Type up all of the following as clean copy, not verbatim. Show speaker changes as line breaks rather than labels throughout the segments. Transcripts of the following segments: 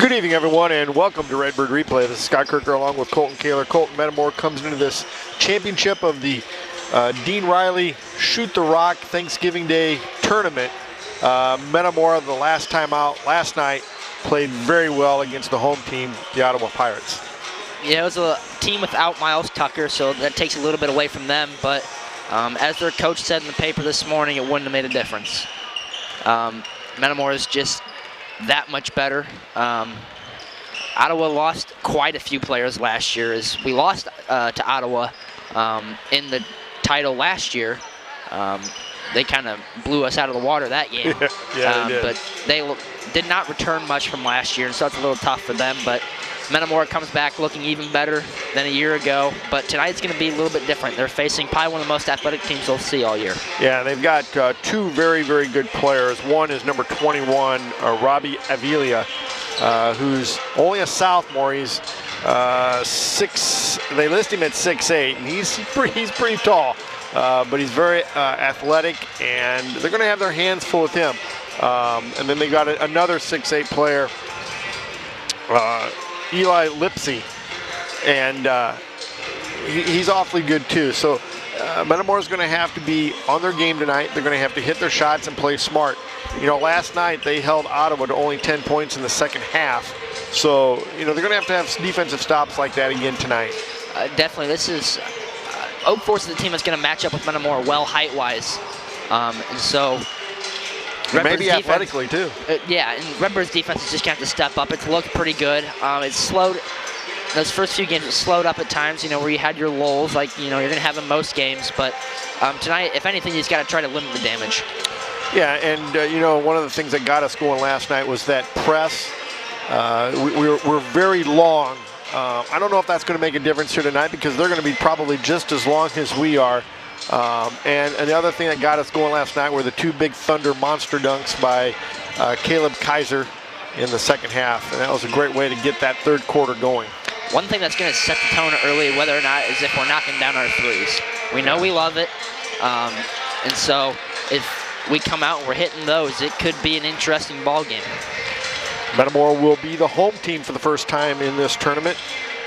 Good evening, everyone, and welcome to Redbird Replay. This is Scott Kirker along with Colton Kaler. Colton Metamora comes into this championship of the Dean Riley Shoot the Rock Thanksgiving Day Tournament. Metamora, the last time out last night, played very well against the home team, the Ottawa Pirates.
Yeah, it was a team without Miles Tucker, so that takes a little bit away from them. But as their coach said in the paper this morning, it wouldn't have made a difference. Metamora is just that much better. Ottawa lost quite a few players last year. As we lost to Ottawa in the title last year, they kind of blew us out of the water that game.
Yeah, they did.
But they did not return much from last year, and so it's a little tough for them. But Metamora comes back looking even better than a year ago. But tonight's going to be a little bit different. They're facing probably one of the most athletic teams they'll see all year.
Yeah, they've got two very, very good players. One is number 21, Robbie Avilia, who's only a sophomore. He's they list him at 6'8", and he's pretty tall. But he's very athletic, and they're going to have their hands full with him. And then they got another 6'8" player, Eli Lipsy, and he's awfully good too. So Metamora's going to have to be on their game tonight. They're going to have to hit their shots and play smart. You know, last night they held Ottawa to only 10 points in the second half. So, you know, they're going to have defensive stops like that again tonight.
Definitely. This is Oak Force is the team that's going to match up with Metamora well height-wise. And so
maybe athletically too.
Yeah, and Redbird's defense is just going to have to step up. It's looked pretty good. It's slowed. Those first few games, it slowed up at times, you know, where you had your lulls, like, you know, you're going to have in most games. But tonight, if anything, you just got to try to limit the damage. Yeah,
and, you know, one of the things that got us going last night was that press. We're very long. I don't know if that's going to make a difference here tonight because they're going to be probably just as long as we are. And the other thing that got us going last night were the two big Thunder monster dunks by Caleb Kaiser in the second half. And that was a great way to get that third quarter going.
One thing that's going to set the tone early, whether or not, is if we're knocking down our threes. We know we love it. And so if we come out and we're hitting those, it could be an interesting ball game.
Metamora will be the home team for the first time in this tournament.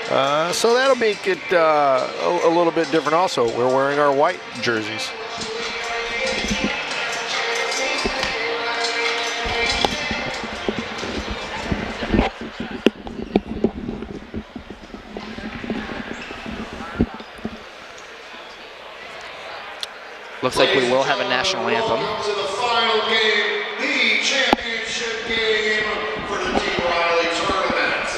So that'll make it a little bit different also. We're wearing our white jerseys.
Looks like we will have a national anthem.
To the final game, the championship game for the Dean Riley Tournament.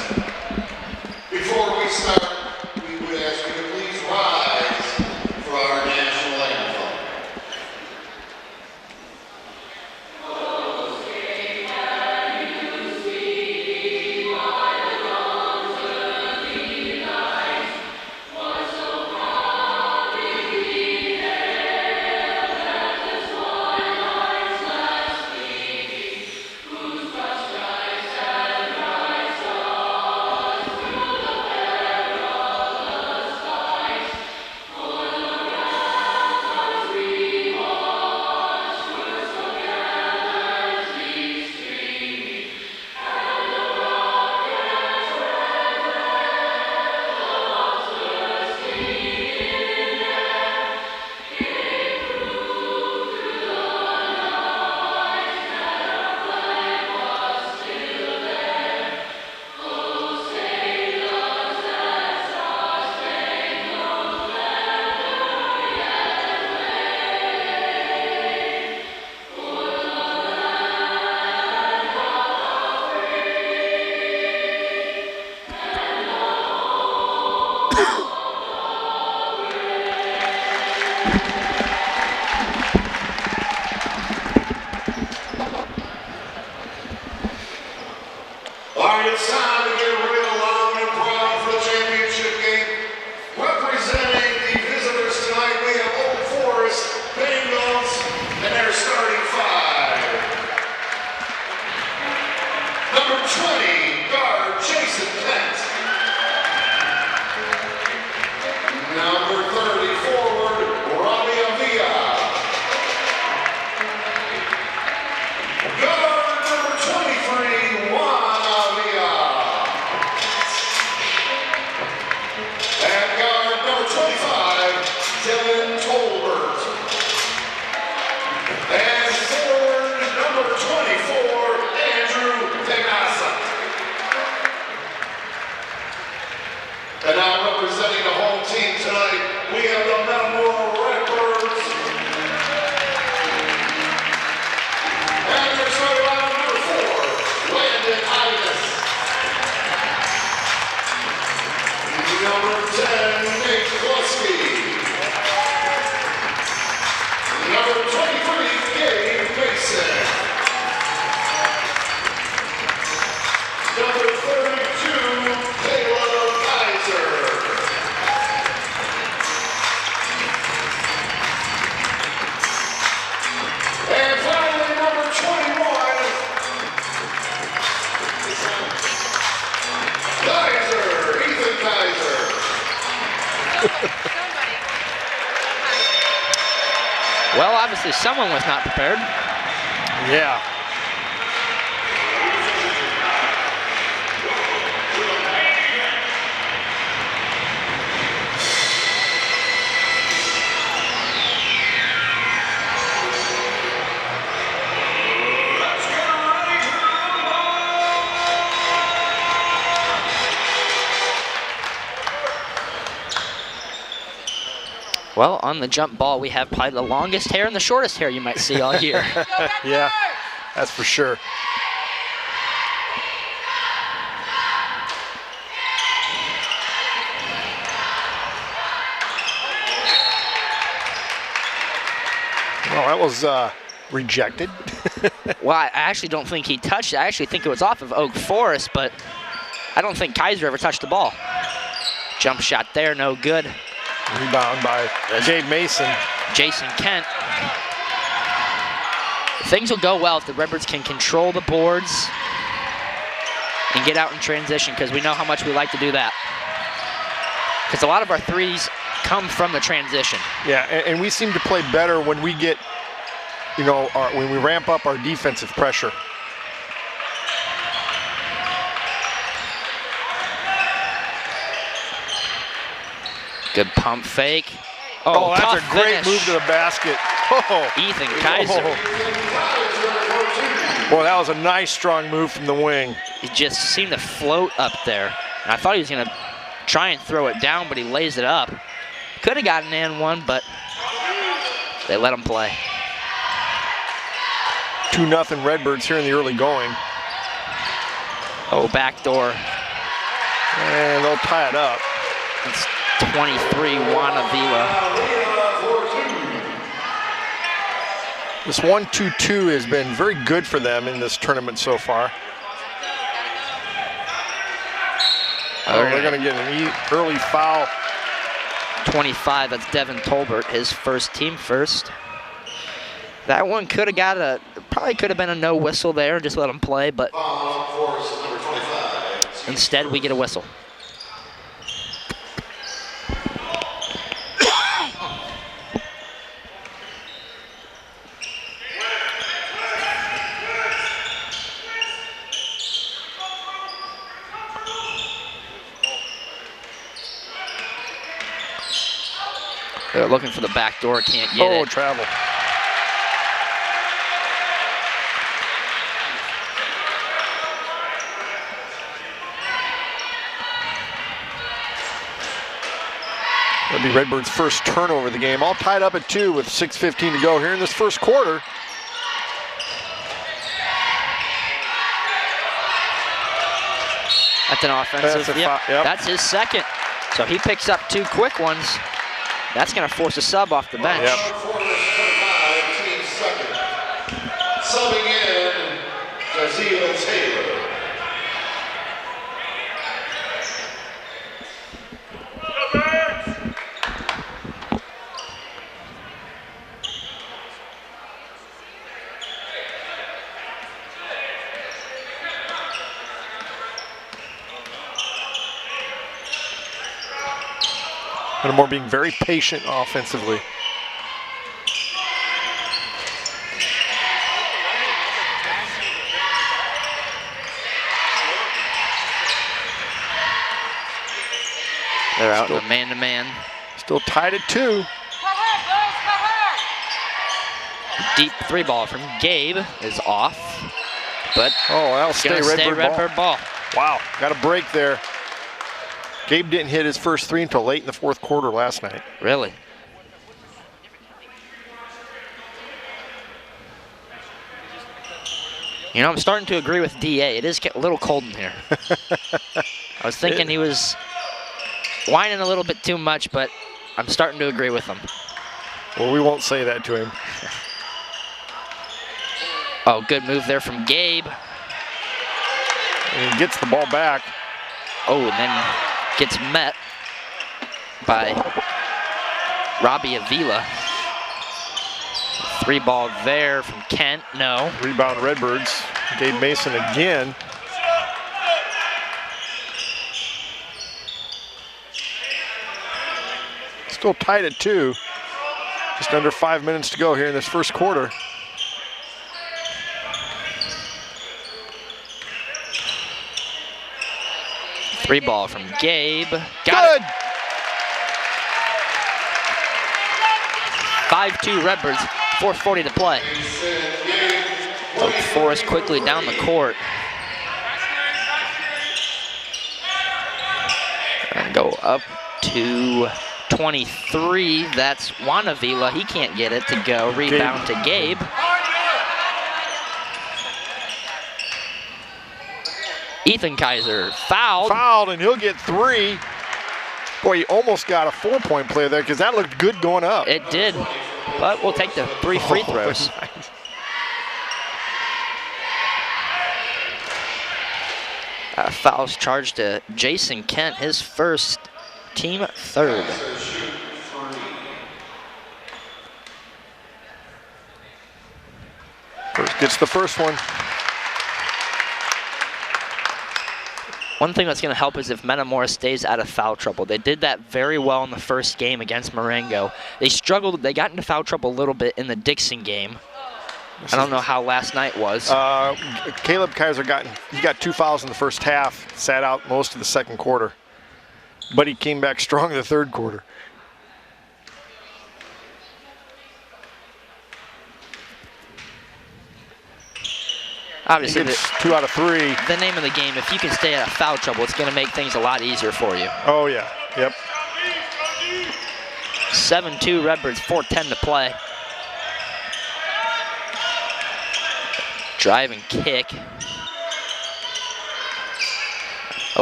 Before we start, we would ask you to please rise for our national anthem.
obviously someone was not prepared.
Yeah.
Well, on the jump ball, we have probably the longest hair and the shortest hair you might see all year.
Yeah, that's for sure. Well, that was rejected.
Well, I actually don't think he touched it. I actually think it was off of Oak Forest, but I don't think Kaiser ever touched the ball. Jump shot there, no good.
Rebound by Gabe Mason.
Jason Kent. Things will go well if the Redbirds can control the boards and get out in transition, because we know how much we like to do that. Because a lot of our threes come from the transition.
Yeah, and we seem to play better when we get, you know, when we ramp up our defensive pressure.
Good pump fake.
Oh, that's
tough
a great
finish.
move to the basket. Oh.
Ethan Kaiser.
Well, that was a nice, strong move from the wing.
He just seemed to float up there. And I thought he was going to try and throw it down, but he lays it up. Could have gotten an and one, but they let him play.
2-0 Redbirds here in the early going.
Oh, backdoor.
And they'll tie it up.
It's 23, Juan Avila.
This 1-2-2 has been very good for them in this tournament so far. Oh, they're going to get an early foul.
25, that's Devin Tolbert, his first team first. That one could have got probably could have been a no whistle there, just let him play, but instead we get a whistle. They're looking for the back door, can't get it.
Oh, travel. That'll be Redbird's first turnover of the game. All tied up at 2 with 6:15 to go here in this first quarter.
That's an offensive.
Yep.
That's his second. So he picks up 2 quick ones. That's going to force a sub off the bench.
Yep.
Subbing in, Jazila Taylor.
Metamora being very patient offensively.
They're out in a man-to-man.
Still tied at 2.
Deep 3 ball from Gabe is off, but
that'll stay
Redbird ball.
Wow, got a break there. Gabe didn't hit his first 3 until late in the fourth quarter last night.
Really? You know, I'm starting to agree with DA. It is getting a little cold in here. I was thinking he was whining a little bit too much, but I'm starting to agree with him.
Well, we won't say that to him.
Oh, good move there from Gabe.
And he gets the ball back.
Oh, and then gets met by Robbie Avila. 3 ball there from Kent, no.
Rebound Redbirds. Gabe Mason again. Still tied at 2. Just under 5 minutes to go here in this first quarter.
Three ball from Gabe.
Got it.
5-2 Redbirds, 4:40 to play. Forrest quickly down the court. And go up to 23. That's Wanavila. He can't get it to go. Rebound to Gabe. Ethan Kaiser fouled.
Fouled, and he'll get 3. Boy, he almost got a 4-point play there because that looked good going up.
It did, but we'll take the 3 free throws. Fouls charged to Jason Kent, his first, team third.
First gets the first one.
One thing that's going to help is if Metamora stays out of foul trouble. They did that very well in the first game against Marengo. They struggled. They got into foul trouble a little bit in the Dixon game. I don't know how last night was.
Caleb Kaiser got 2 fouls in the first half, sat out most of the second quarter. But he came back strong in the third quarter.
Obviously,
he gets 2 out of 3.
The name of the game, if you can stay out of foul trouble, it's going to make things a lot easier for you.
Oh, yeah. Yep.
7-2 Redbirds, 4:10 to play. Drive and kick.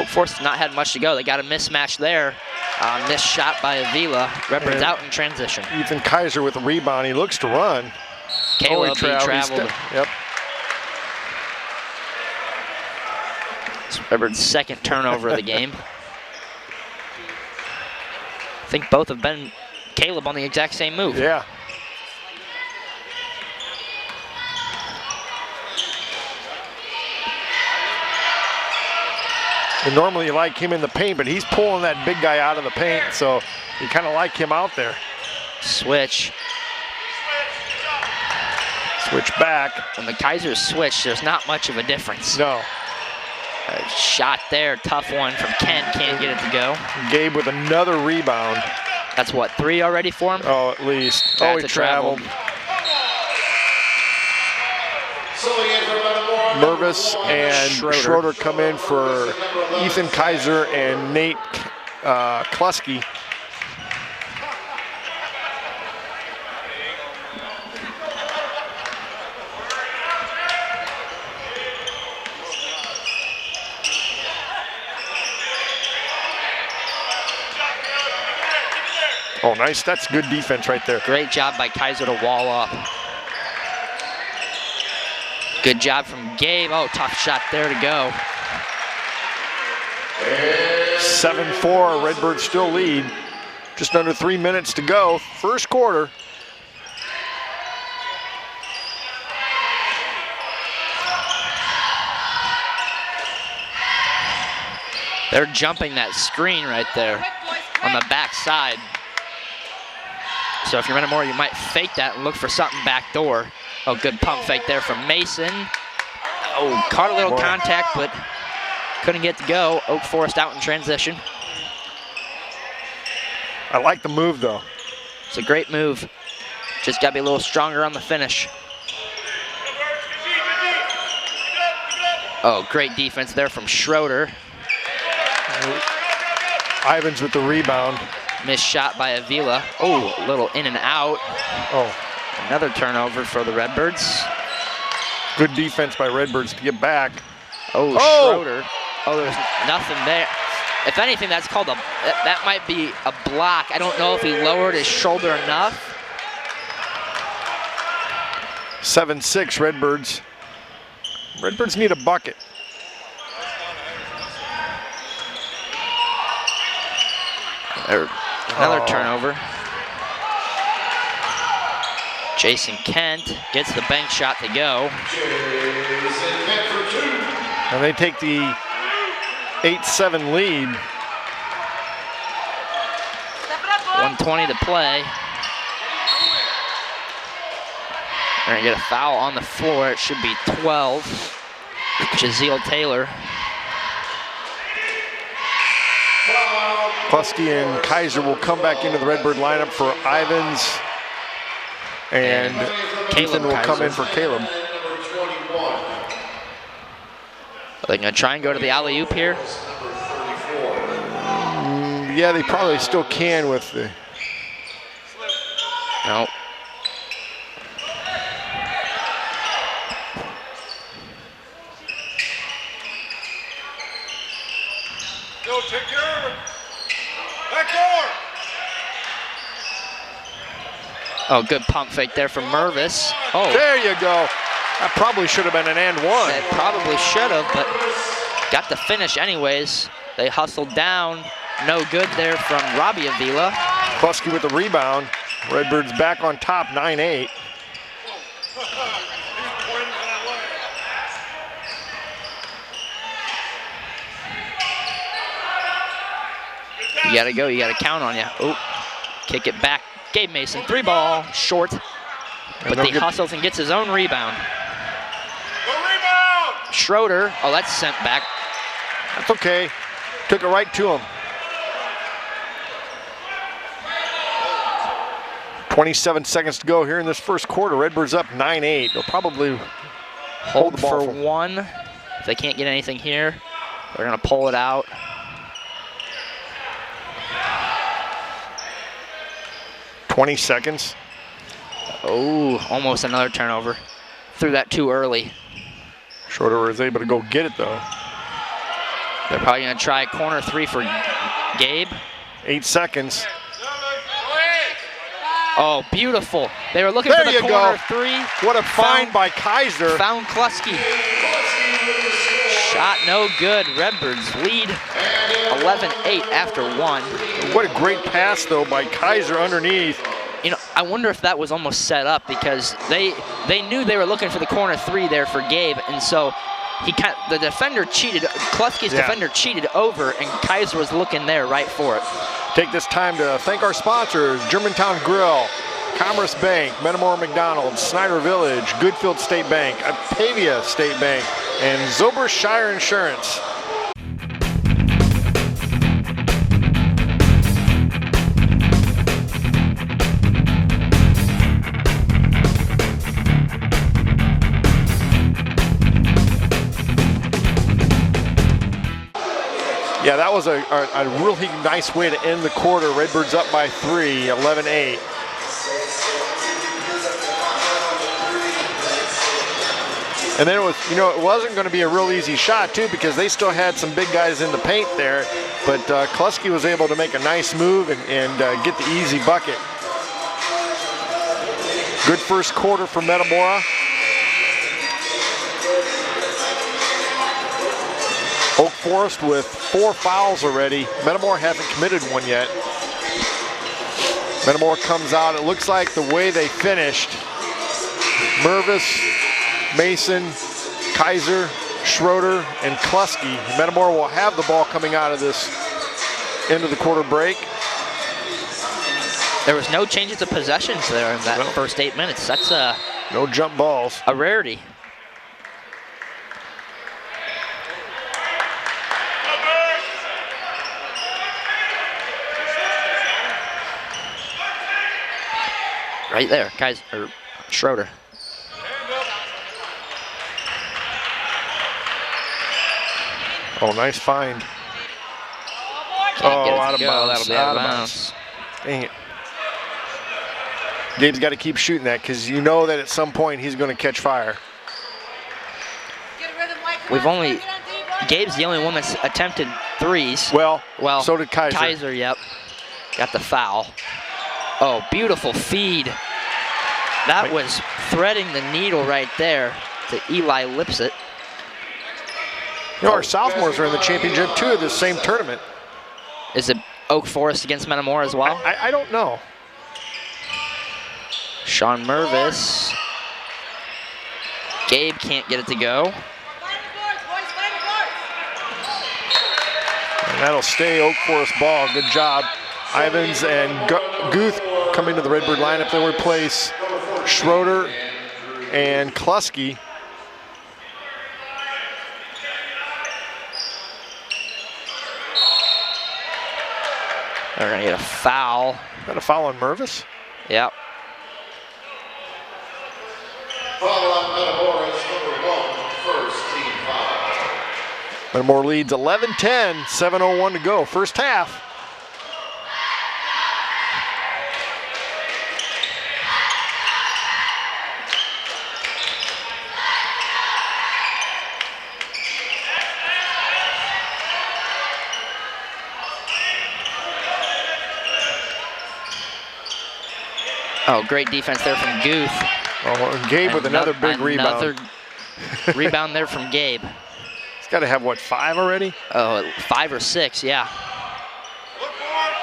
Forrest not had much to go. They got a mismatch there. Missed shot by Avila. Redbirds out in transition.
Ethan Kaiser with a rebound. He looks to run.
Caleb, he traveled.
Yep.
It's Redbirds' second turnover of the game. I think both have been Caleb on the exact same move.
Yeah. And normally you like him in the paint, but he's pulling that big guy out of the paint, so you kind of like him out there.
Switch.
Switch back.
When the Kaisers switch, there's not much of a difference.
No.
A shot there, tough one from Kent, can't get it to go.
Gabe with another rebound.
That's what, 3 already for him?
Oh, at least.
That's
he traveled. Mervis and Schroeder come in for Ethan Kaiser and Nate Klusky. Oh, nice. That's good defense right there.
Great job by Kaiser to wall up. Good job from Gabe. Oh, tough shot there to go.
7-4, Redbirds still lead. Just under 3 minutes to go. First quarter.
They're jumping that screen right there on the back side. So if you're Metamora, you might fake that and look for something back door. Oh, good pump fake there from Mason. Oh, caught a little contact, but couldn't get to go. Oak Forest out in transition.
I like the move, though.
It's a great move. Just got to be a little stronger on the finish. Oh, great defense there from Schroeder.
Ivans with the rebound.
Missed shot by Avila. Oh, a little in and out.
Oh.
Another turnover for the Redbirds.
Good defense by Redbirds to get back.
Oh, Schroeder. Oh, there's nothing there. If anything, that's called that might be a block. I don't know if he lowered his shoulder enough.
7-6 Redbirds. Redbirds need a bucket.
Another turnover. Jason Kent gets the bank shot to go.
And they take the 8-7 lead.
1:20 to play. They're gonna get a foul on the floor. It should be 12. Jazeel Taylor.
Klusky and Kaiser will come back into the Redbird lineup for Ivins. And Ethan will come in for Caleb.
Are they gonna try and go to the alley-oop here?
Yeah, they probably still can with the...
No.
Go, take care of it. Back door.
Oh, good pump fake there from Mervis. Oh,
There you go. That probably should have been an and one.
it probably should have, but got the finish anyways. They hustled down. No good there from Robbie Avila.
Klusky with the rebound. Redbirds back on top, 9-8.
You gotta go, you gotta count on you. Oh, kick it back. Gabe Mason, 3-ball, short. But
they'll
he
get-
hustles and gets his own rebound.
Go rebound.
Schroeder, oh, that's sent back.
That's okay. Took it right to him. 27 seconds to go here in this first quarter. Redbirds up 9-8. They'll probably hold the ball
for one. If they can't get anything here, they're gonna pull it out.
20 seconds.
Oh, almost another turnover. Threw that too early.
Schroeder was able to go get it though.
They're probably gonna try corner three for Gabe.
8 seconds.
Oh, beautiful. They were looking
There
for the
you
corner
go.
three.
What a find by Kaiser.
Found Klusky. Shot no good. Redbirds lead 11-8 after one.
What a great pass though by Kaiser underneath.
You know, I wonder if that was almost set up because they knew they were looking for the corner three there for Gabe, and so the defender cheated. Klusky's defender cheated over, and Kaiser was looking there right for it.
Take this time to thank our sponsors: Germantown Grill, Commerce Bank, Metamora McDonald's, Snyder Village, Goodfield State Bank, Octavia State Bank, and Zobershire Insurance. Yeah, that was a really nice way to end the quarter. Redbirds up by 3, 11-8. And then it was, you know, it wasn't going to be a real easy shot too because they still had some big guys in the paint there. But Klusky was able to make a nice move and get the easy bucket. Good first quarter for Metamora. Oak Forest with 4 fouls already. Metamora hasn't committed one yet. Metamora comes out. It looks like the way they finished, Mervis, Mason, Kaiser, Schroeder, and Klusky. Metamora will have the ball coming out of this end of the quarter break.
There was no changes of possessions there in that first 8 minutes. That's
no jump balls.
A rarity. Right there, guys, or Schroeder.
Oh, nice find.
Can't get it
out
to
of
go.
bounds.
That'll be out of bounds.
Dang it. Gabe's got to keep shooting that because you know that at some point he's going to catch fire.
Gabe's the only one that's attempted threes.
Well, so did Kaiser.
Kaiser, yep. Got the foul. Oh, beautiful feed. That was threading the needle right there to Eli Lipsett.
You know, our sophomores are in the championship too of this same tournament.
Is it Oak Forest against Metamora as well?
I don't know.
Sean Mervis. Gabe can't get it to go.
And that'll stay Oak Forest ball. Good job. Ivins and Guth come into the Redbird lineup. They replace Schroeder and Kluski.
They're going to get a foul.
Got a foul on Mervis?
Yep.
Foul on Metamora's number 1, first team foul.
Metamora leads 11-10, 7:01 to go, first half.
Oh, great defense there from Guth.
Oh, and Gabe with another big rebound.
Another rebound there from Gabe.
He's got to have, what, 5 already?
Oh, 5 or 6, yeah.
Look for it.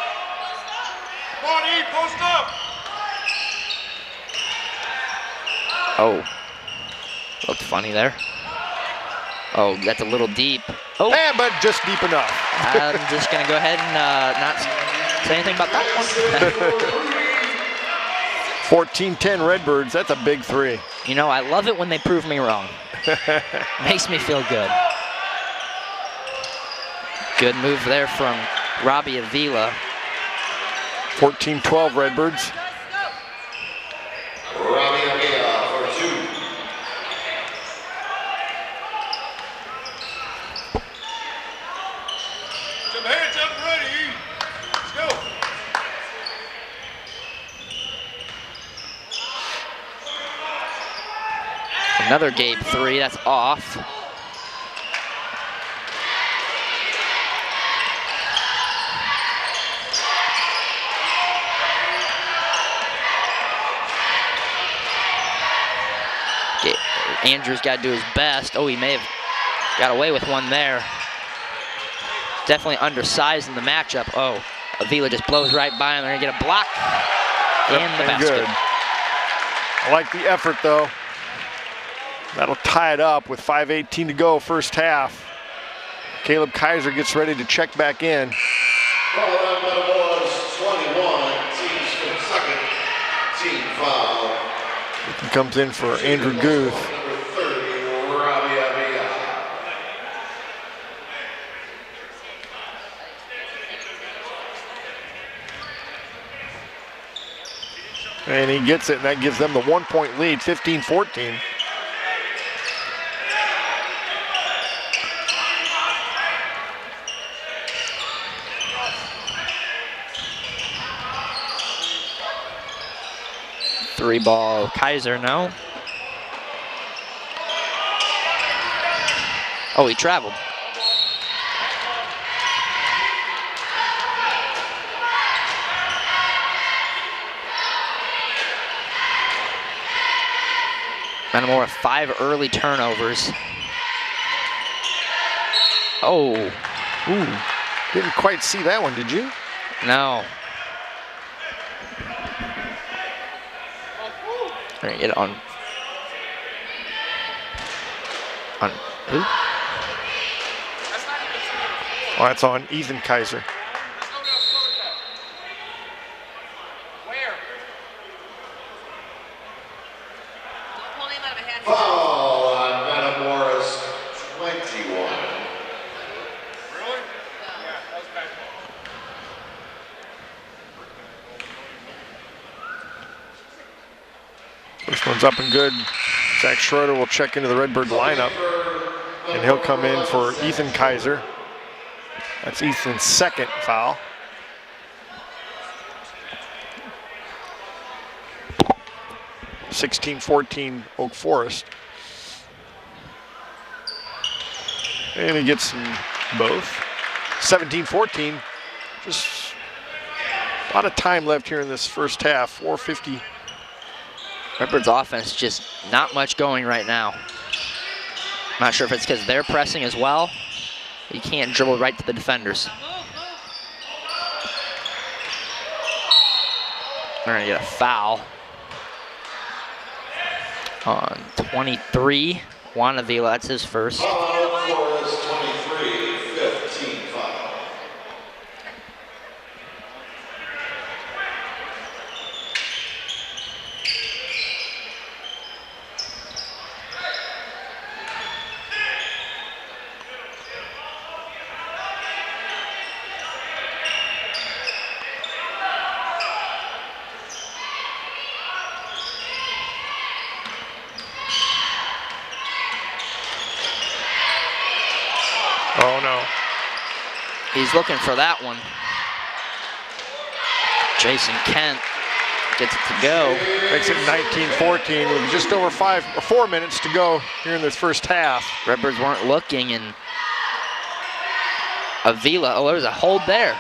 Come on, E, post up.
Oh, looked funny there. Oh, that's a little deep. Oh,
But just deep enough.
I'm just going to go ahead and not say anything about that one.
14-10 Redbirds, that's a big 3.
You know, I love it when they prove me wrong. Makes me feel good. Good move there from Robbie Avila.
14-12 Redbirds.
Robbie Avila for 2. Some hands up ready, E. Let's go.
Another Gabe 3, that's off. Andrew's got to do his best. Oh, he may have got away with one there. Definitely undersized in the matchup. Oh, Avila just blows right by him. They're going to get a block and the basket.
Good. I like the effort, though. That'll tie it up with 5:18 to go, first half. Caleb Kaiser gets ready to check back in.
Foul on Metamora's 21, team's from second team foul.
He comes in for Andrew Guth.
Number 30, Robbie Avila.
And he gets it, and that gives them the 1-point lead, 15-14.
Three ball Kaiser now. Oh, he traveled. Metamora 5 early turnovers. Oh.
Ooh, didn't quite see that one, did you?
No. All right, get it on who?
Oh, that's on Ethan Kaiser.
Foul on Metamora's 21. Really? Yeah, that was bad.
First one's up and good. Zach Schroeder will check into the Redbird lineup, and he'll come in for Ethan Kaiser. That's Ethan's second foul. (16-14) Oak Forest. And he gets them both. 17-14. Just a lot of time left here in this first half. 4:50.
Redbird's offense just not much going right now. Not sure if it's because they're pressing as well. You can't dribble right to the defenders. They're gonna get a foul on 23. Juan Avila, that's his first.
Foul on Flores 23, 15 foul.
Oh, no.
He's looking for that one. Jason Kent gets it to go.
Makes it 19-14 with just over 4 minutes to go here in this first half.
Redbirds weren't looking, and Avila, oh, there's a hold there.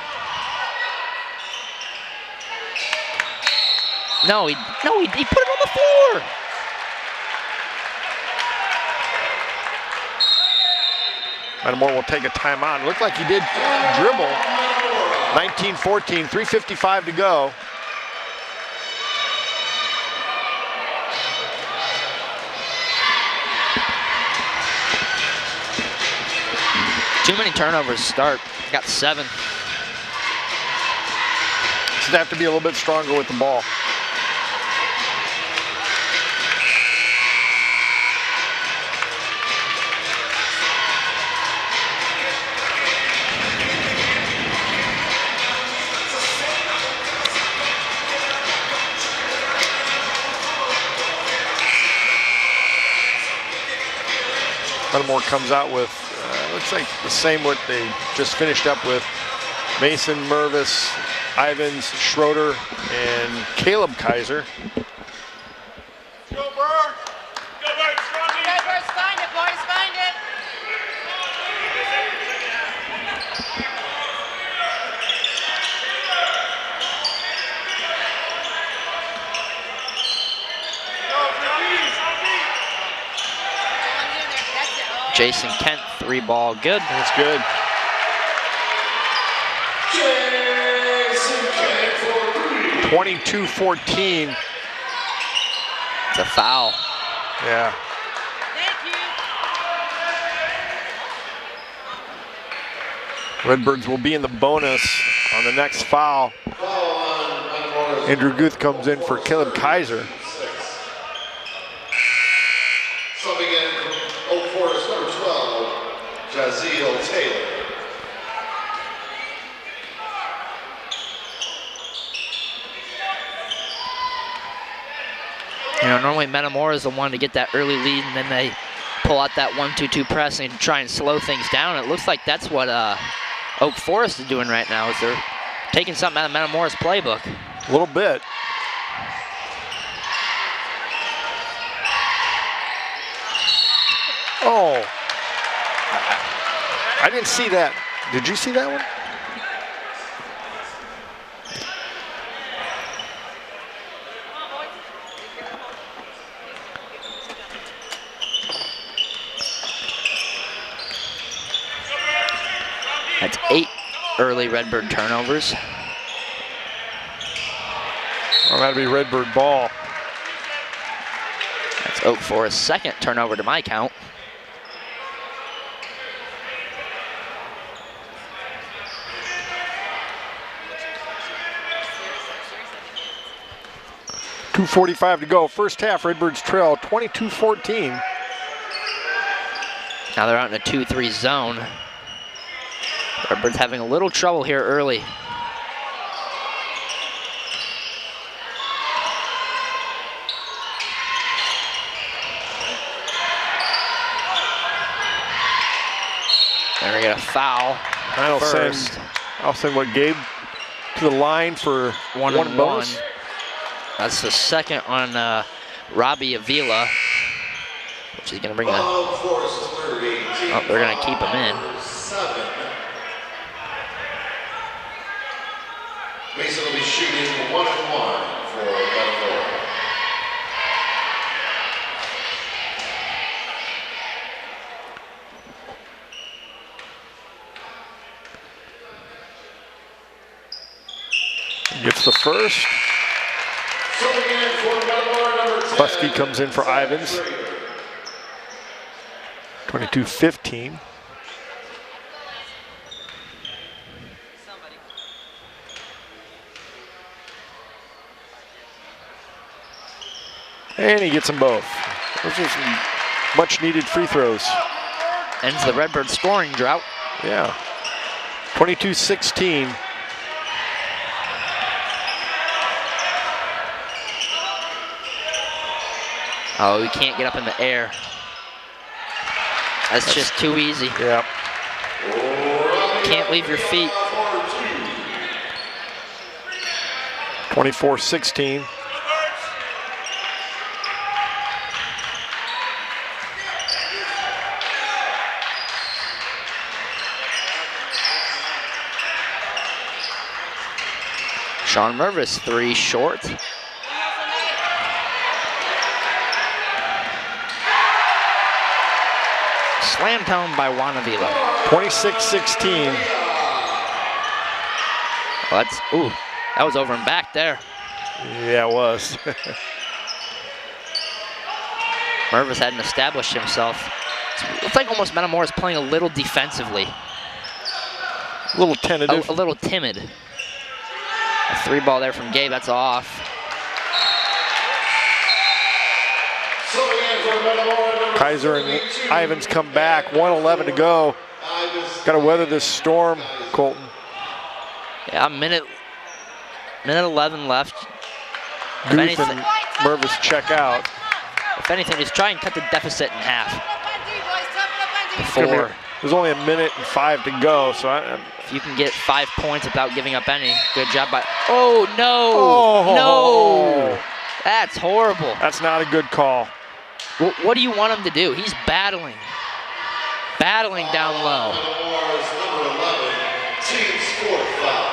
No, he put it on the floor.
Metamora will take a timeout. Looked like he did dribble. 19-14, 3:55 to go.
Too many turnovers to start. Got 7.
Should have to be a little bit stronger with the ball. Metamora comes out with, looks like the same what they just finished up with. Mason, Mervis, Ivins, Schroeder, and Caleb Kaiser.
Go, Bird! Go, Bird! Strong lead!
Redbirds, find it, boys, find it!
Jason Kent, 3-ball, good.
That's good.
Jason Kent for
22-14.
It's a foul.
Yeah.
Thank you.
Redbirds will be in the bonus on the next foul. Andrew Guth comes in for Caleb Kaiser.
Subbing in from Oak Forest, number 12, Jaziel Taylor.
You know, normally Metamora is the one to get that early lead, and then they pull out that 1-2-2 press and try and slow things down. It looks like that's what Oak Forest is doing right now, is they're taking something out of Metamora's playbook.
A little bit. Oh. I didn't see that. Did you see that one?
That's 8 early Redbird turnovers.
Oh, that'll be Redbird ball.
That's Oak Forest's second turnover to my count.
.245 to go. First half, Redbirds trail 22-14.
Now they're out in a 2-3 zone. Redbirds having a little trouble here early. There we get a foul.
I'll send what Gabe to the line for one bonus.
That's the second on Robbie Avila, which is going to bring a. Oh, they're going to keep him in.
Mason will be shooting 1-1 for Metamora.
Gets the first. Klusky comes in for Ivins. 22-15. And he gets them both. Those are some much needed free throws.
Ends the Redbird scoring drought.
Yeah. 22-16.
Oh, he can't get up in the air. That's just too easy.
Yeah.
can't leave your feet.
24-16.
Sean Mervis, 3 short. Slammed home by Juan Avila.
26-16.
Well, ooh, that was over and back there.
Yeah, it was.
Mervis hadn't established himself. It's like almost Metamora is playing a little defensively.
A little tentative.
A little timid. A 3-ball there from Gabe, that's off.
Kaiser and Ivans come back, 1:11 to go. Got to weather this storm, Colton.
Yeah, minute 11 left.
Guth and Mervis check out.
If anything, just try and cut the deficit in half.
There's only 1 minute and 5 to go, so
if you can get 5 points without giving up any, good job by. Oh no!
Oh.
No! That's horrible.
That's not a good call.
What do you want him to do? He's battling down low.
Number 11, team sport foul.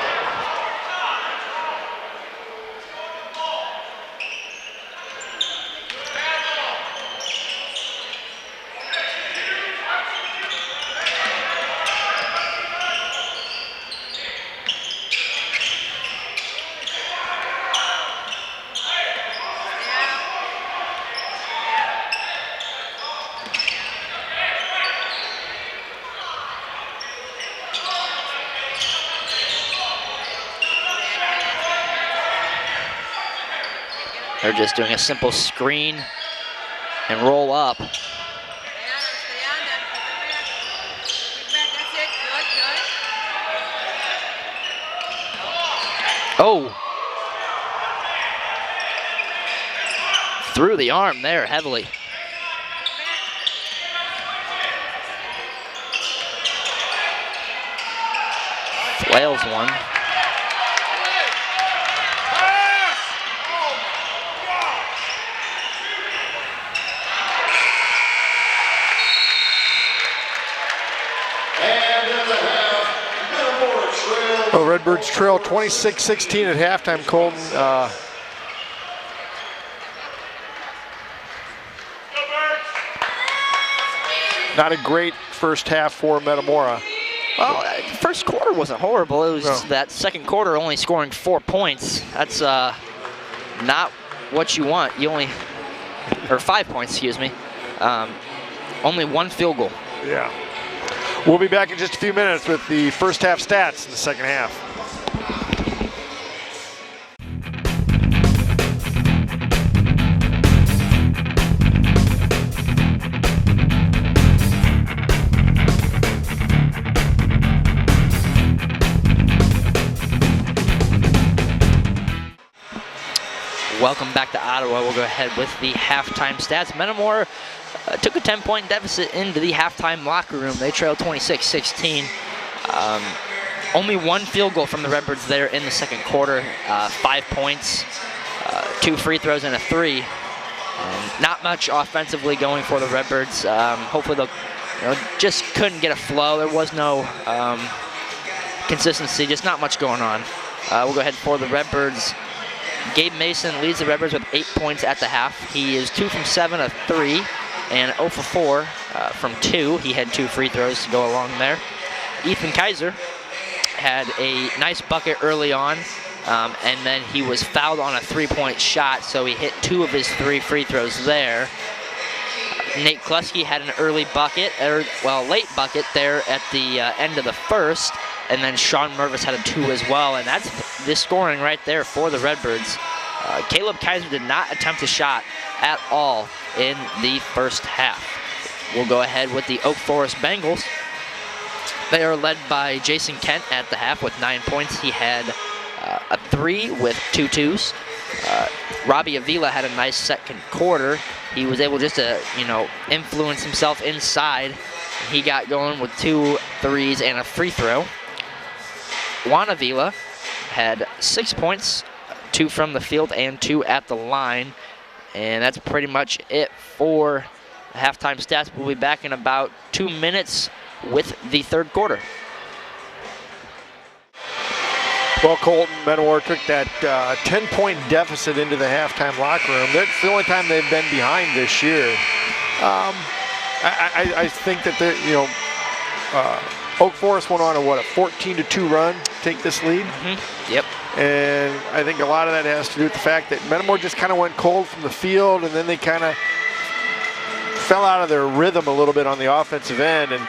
They're just doing a simple screen and roll up. Oh! Through the arm there heavily. Flails one.
Oh, Redbirds trail 26-16 at halftime, Colton. Not a great first half for Metamora.
Well, the first quarter wasn't horrible. It was that second quarter only scoring 4 points. That's not what you want. Or 5 points, excuse me. Only 1 field goal.
Yeah. We'll be back in just a few minutes with the first half stats in the second half.
Welcome back to Ottawa. We'll go ahead with the halftime stats. Metamora took a 10-point deficit into the halftime locker room. They trailed 26-16. Only 1 field goal from the Redbirds there in the second quarter. 5 points, 2 free throws, and a 3. Not much offensively going for the Redbirds. Hopefully they'll, just couldn't get a flow. There was no consistency, just not much going on. We'll go ahead for the Redbirds. Gabe Mason leads the Redbirds with 8 points at the half. He is 2 from 7 of 3 and 0 for 4 from 2. He had 2 free throws to go along there. Ethan Kaiser had a nice bucket early on, and then he was fouled on a 3-point shot, so he hit 2 of his 3 free throws there. Nate Kleski had an early bucket, late bucket there at the end of the first, and then Sean Mervis had a 2 as well, and that's the scoring right there for the Redbirds. Caleb Kaiser did not attempt a shot at all in the first half. We'll go ahead with the Oak Forest Bengals. They are led by Jason Kent at the half with 9 points. He had a 3 with 2 twos. Robbie Avila had a nice second quarter. He was able just to, influence himself inside. He got going with 2 threes and a free throw. Juan Avila had 6 points, 2 from the field and 2 at the line. And that's pretty much it for the halftime stats. We'll be back in about 2 minutes with the third quarter.
Well, Colton, Metamora took that 10-point deficit into the halftime locker room. That's the only time they've been behind this year. I think that Oak Forest went on a 14-2 run to take this lead.
Yep.
And I think a lot of that has to do with the fact that Metamora just kind of went cold from the field, and then they kind of fell out of their rhythm a little bit on the offensive end. And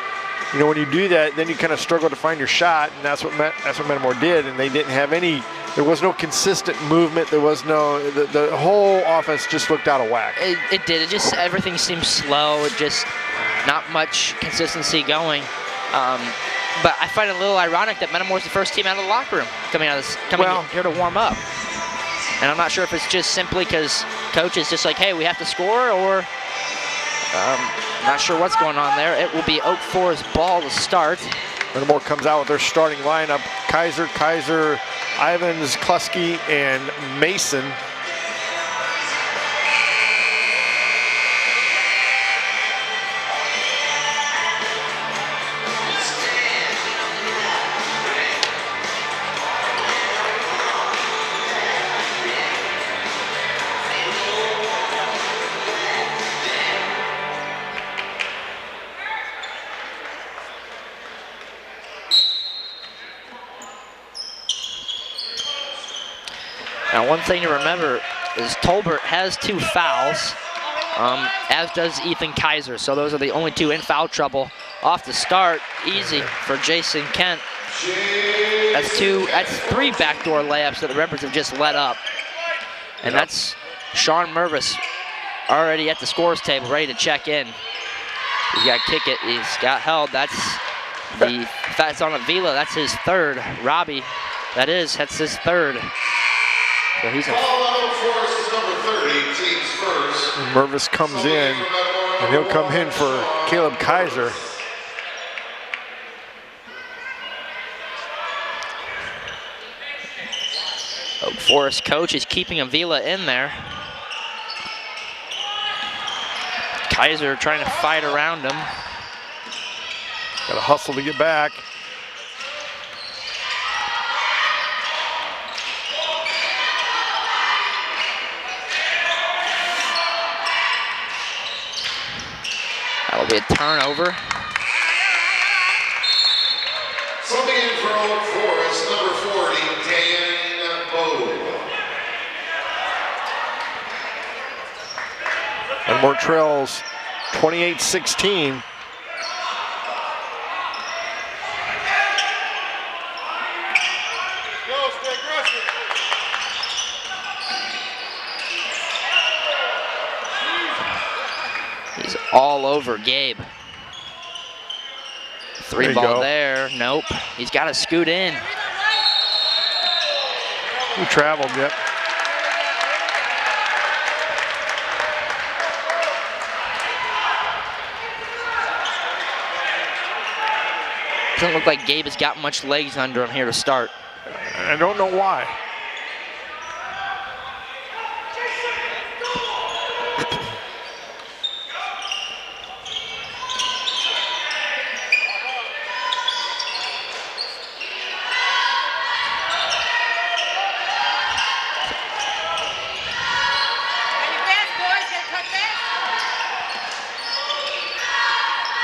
you know, when you do that, then you kind of struggle to find your shot, and that's what Metamora did. And they didn't have any. There was no consistent movement. There was no. The whole offense just looked out of whack.
It did. It just everything seemed slow. It just not much consistency going. But I find it a little ironic that Metamora's the first team out of the locker room coming here to warm up. And I'm not sure if it's just simply because coach is just like, hey, we have to score, or I'm not sure what's going on there. It will be Oak Forest ball to start.
Metamora comes out with their starting lineup: Kaiser, Ivans, Klusky, and Mason.
Now, one thing to remember is Tolbert has 2 fouls, as does Ethan Kaiser. So those are the only 2 in foul trouble off the start. Easy for Jason Kent. That's 3 backdoor layups that the Redbirds have just let up. And that's Sean Mervis already at the scores table, ready to check in. He's got to kick it. He's got held. That's on Avila. That's his 3rd. Robbie, that's his 3rd. So he's
Mervis comes in, and he'll come in for Caleb Kaiser.
Oak Forest coach is keeping Avila in there. Kaiser trying to fight around him.
Got to hustle to get back.
That'll be a turnover.
Subbing in for Oak Forest, number 40, Dan Bowe.
And more trails, 28-16.
Go, stay aggressive.
He's all over Gabe. 3 ball there. Nope. He's got to scoot in.
He traveled, yep.
Doesn't look like Gabe has got much legs under him here to start.
I don't know why.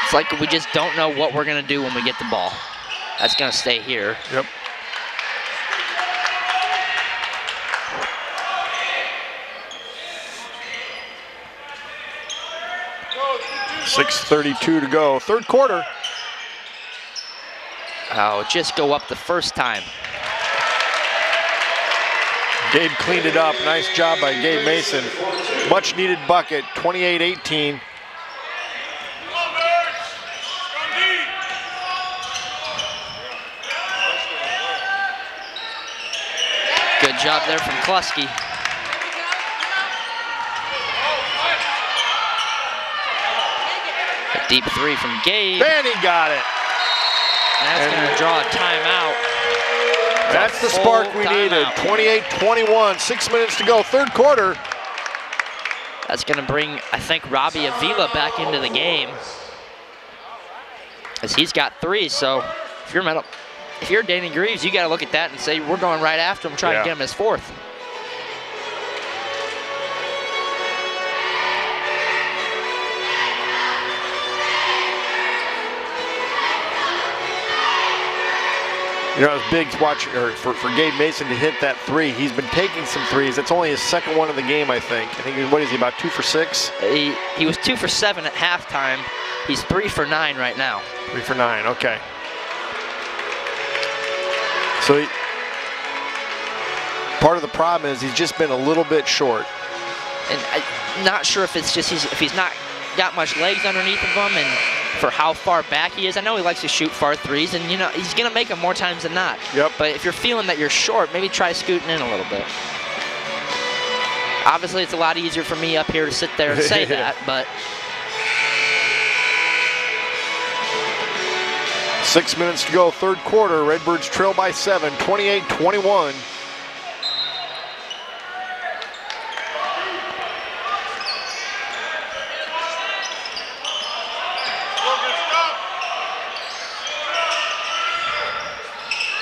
It's like we just don't know what we're going to do when we get the ball. That's going to stay here.
Yep. .6:32 to go. Third quarter.
Oh, just go up the first time.
Gabe cleaned it up. Nice job by Gabe Mason. Much needed bucket. 28-18.
Good job there from Klusky. A deep 3 from Gabe.
And he got it.
And that's going to draw a timeout.
That's the spark we needed. 28-21, 6 minutes to go, third quarter.
That's going to bring, I think, Robbie Avila back into the game, as he's got 3. So if you're Danny Greaves, you got to look at that and say, we're going right after him, trying to get him his 4th.
You know, it's big for Gabe Mason to hit that 3. He's been taking some 3s. It's only his 2nd one of the game, I think. What is he, about 2 for 6?
He was 2 for 7 at halftime. He's 3 for 9 right now.
3 for 9, okay. So part of the problem is he's just been a little bit short.
And I'm not sure if it's just if he's not got much legs underneath of him, and for how far back he is. I know he likes to shoot far 3s, and you know he's gonna make them more times than not.
Yep.
But if you're feeling that you're short, maybe try scooting in a little bit. Obviously, it's a lot easier for me up here to sit there and say that, but
6 minutes to go, third quarter. Redbirds trail by 7, 28-21.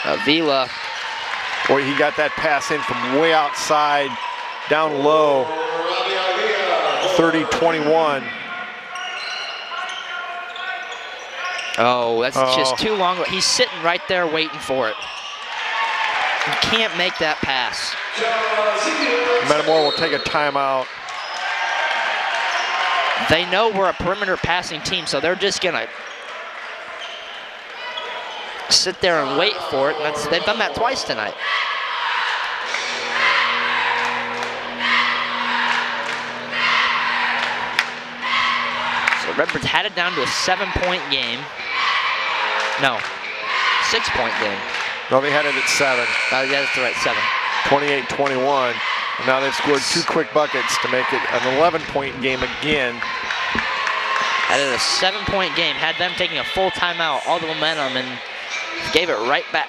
Avila.
Boy, he got that pass in from way outside, down low. 30-21.
Oh, that's just too long. He's sitting right there waiting for it. You can't make that pass.
Metamora will take a timeout.
They know we're a perimeter passing team, so they're just gonna sit there and wait for it. And they've done that twice tonight. So Redbirds had it down to a 7-point game. No, 6-point game.
No, they had it at 7.
Yeah, that's right, 7.
28-21. And now they've scored 2 quick buckets to make it an 11-point game again.
Had it a 7-point game, had them taking a full timeout, all the momentum, and gave it right back.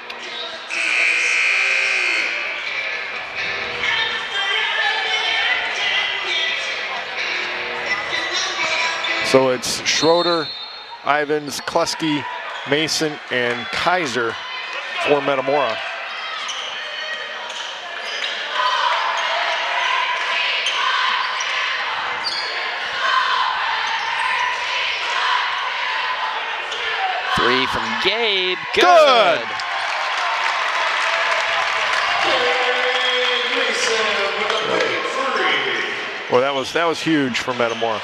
So it's Schroeder, Ivins, Kleski, Mason, and Kaiser for Metamora.
Three from Gabe. Good.
Well, that was huge for Metamora.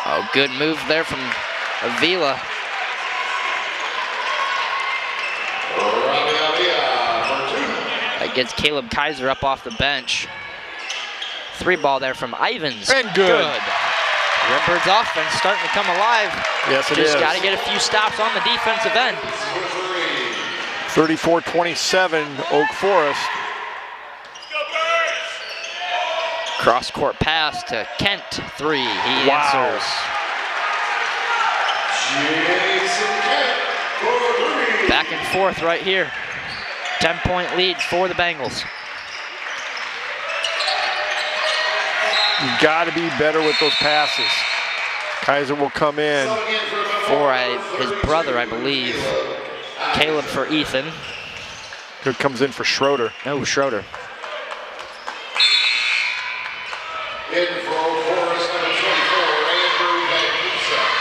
Oh, good move there from Avila. That gets Caleb Kaiser up off the bench. 3 ball there from Ivins.
And good.
Redbird's offense starting to come alive.
Yes, it is.
Just got to get a few stops on the defensive end.
34-27, Oak Forest.
Cross-court pass to Kent, 3. He answers. Back and forth right here. 10-point lead for the Bengals.
You got to be better with those passes. Kaiser will come in.
For his brother, I believe. Caleb for Ethan.
Good comes in for Schroeder.
No, Schroeder.
In for Oak Forest, number 24, Redbird Basketball.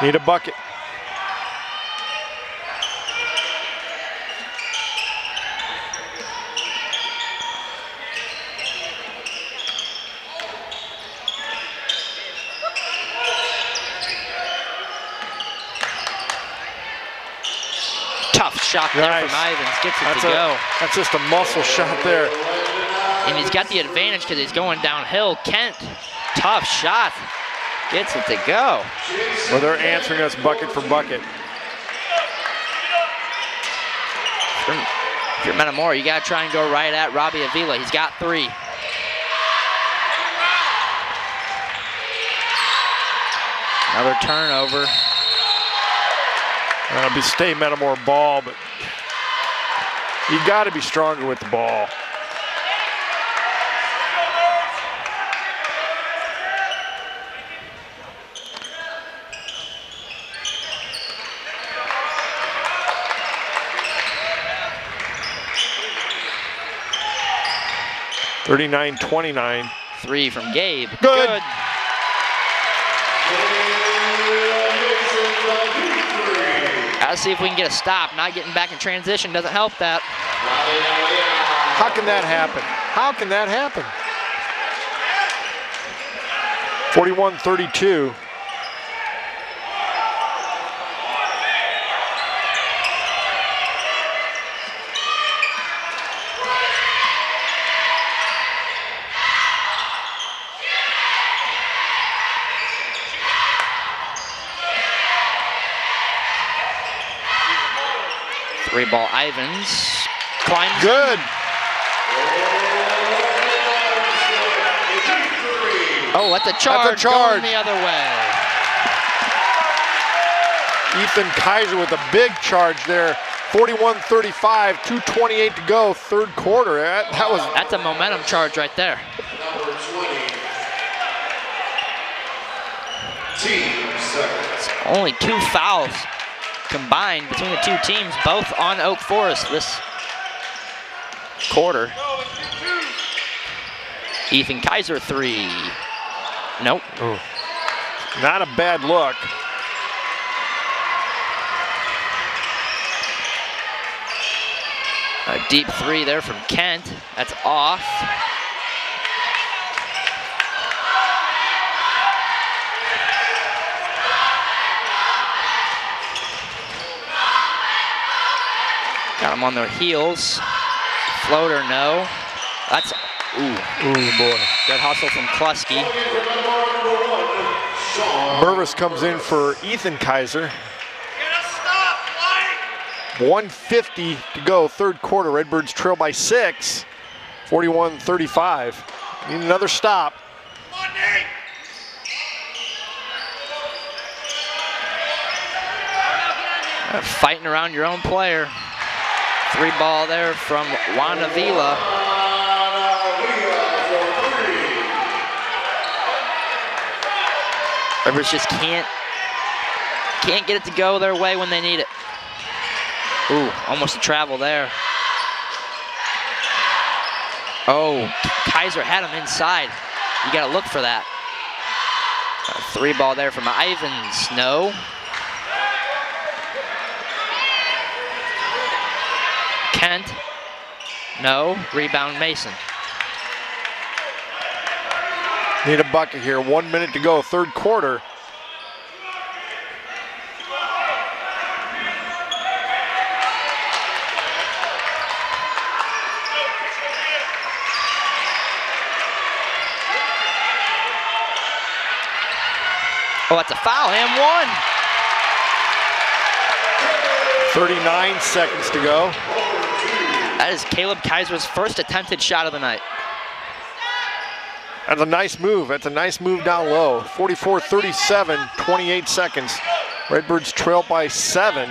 Need a bucket.
Tough shot there
Nice.
from Ivins. Gets it to go.
That's just a muscle shot there.
And he's got the advantage because he's going downhill. Kent, tough shot. Gets it to go.
Well, they're answering us bucket for bucket.
If you're Metamora, you got to try and go right at Robbie Avila. He's got 3. Another turnover.
It'll be stay Metamora ball, but you got to be stronger with the ball. (39-29).
3 from Gabe.
Good.
Gotta see if we can get a stop. Not getting back in transition doesn't help that.
How can that happen? How can that happen? 41-32.
Three-ball Ivans climbs.
Good.
Oh, that's a charge. Going the other way.
Ethan Kaiser with a big charge there. 41-35, 2:28 to go, third quarter.
That's a momentum charge right there.
Number 20. Team seconds.
Only 2 fouls combined between the 2 teams, both on Oak Forest this quarter. Ethan Kaiser 3. Nope.
Ooh. Not a bad look.
A deep 3 there from Kent. That's off. Got them on their heels. Floater, no. That's,
Ooh, boy.
good hustle from Klusky.
Mervis comes in for Ethan Kaiser. 1:50 to go, third quarter. Redbirds trail by 6, 41-35. Need another stop.
Fighting around your own player. 3-ball there from Juan Avila. Rivers just can't get it to go their way when they need it. Ooh, almost a travel there. Oh, Kaiser had him inside. You gotta look for that. A 3-ball there from Ivans, no. Kent, no. Rebound Mason.
Need a bucket here. 1 minute to go, third quarter.
Oh, that's a foul, and 1.
39 seconds to go.
That is Caleb Kaiser's first attempted shot of the night.
That's a nice move. That's a nice move down low. 44-37, 28 seconds. Redbirds trail by 7.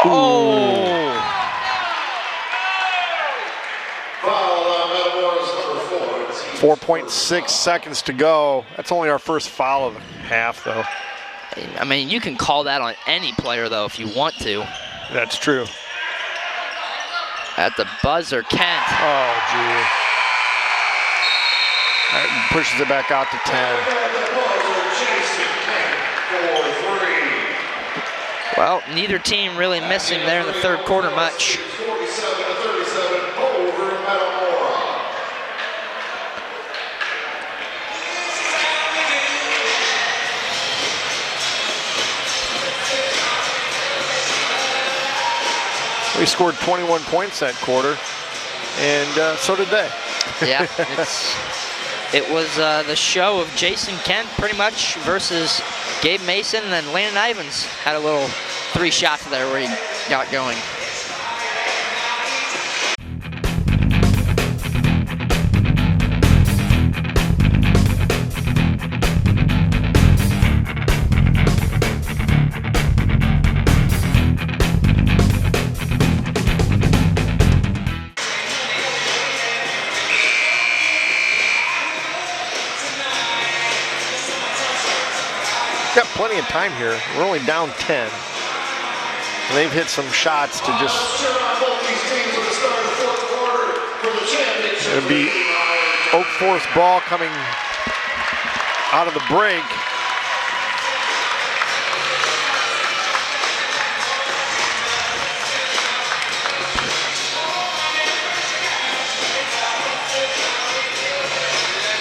Oh!
4.6 seconds to go. That's only our first foul of the half, though.
I mean, you can call that on any player, though, if you want to.
That's true.
At the buzzer, Kent.
Oh, gee. That pushes it back out to 10.
Well, neither team really missing there in the third quarter much.
47-37 over Metamora.
We scored 21 points that quarter, and so did they.
Yeah, it was the show of Jason Kent pretty much versus Gabe Mason, and then Landon Ivins had a little 3 shots there where he got going.
Got plenty of time here. We're only down 10. And they've hit some shots to just. It'll be Oak Forest ball coming out of the break.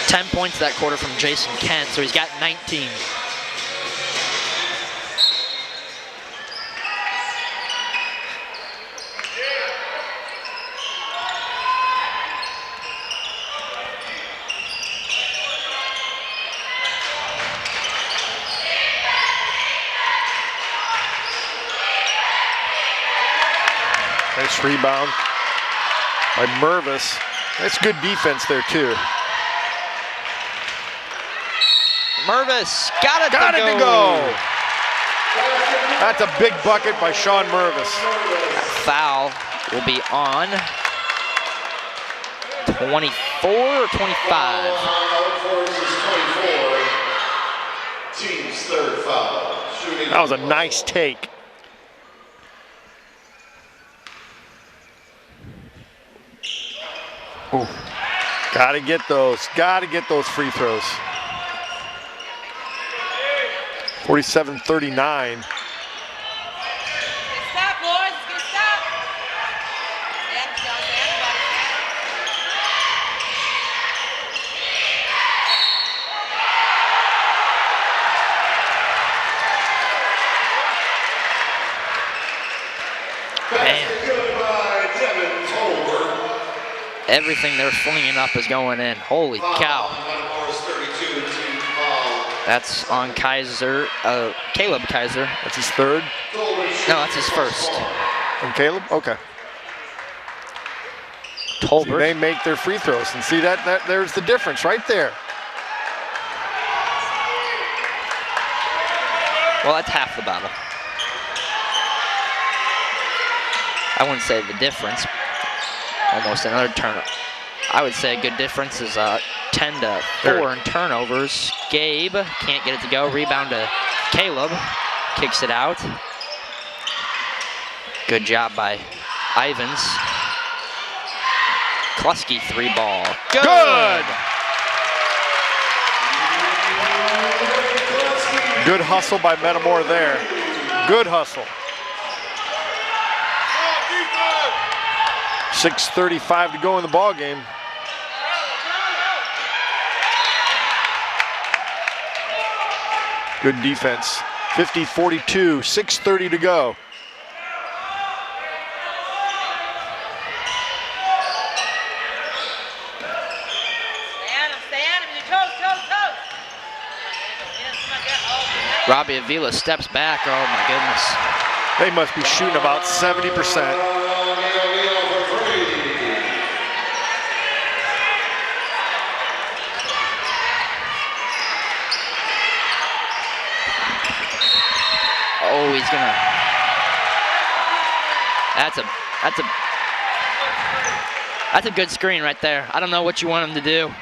$10 points that quarter from Jason Kent, so he's got 19.
Nice rebound by Mervis. That's good defense there too.
Mervis got it
to go. That's a big bucket by Sean Mervis.
That foul will be on 24 or 25.
Team's third foul.
That was a nice take. Ooh. Gotta get those free throws. 47-39.
Stop, boys. It's gonna stop. Stand, everybody.
Man. Everything they're flinging up is going in. Holy cow. That's on Kaiser, Caleb Kaiser.
That's his third?
No, that's his first.
On Caleb? Okay.
Tolbert.
See, they make their free throws, and see that there's the difference right there.
Well, that's half the battle. I wouldn't say the difference. Almost another turnover. I would say a good difference is 10 to 4 in turnovers. Gabe can't get it to go. Rebound to Caleb. Kicks it out. Good job by Ivins. Kluski 3 ball. Good!
Good hustle by Metamora there. Good hustle. 6:35 to go in the ball game. Good defense. 50-42, 6:30 to go.
Stay on him. Your toes.
Robbie Avila steps back. Oh my goodness.
They must be shooting about 70%.
Oh, he's gonna. That's a good screen right there. I don't know what you want him to do.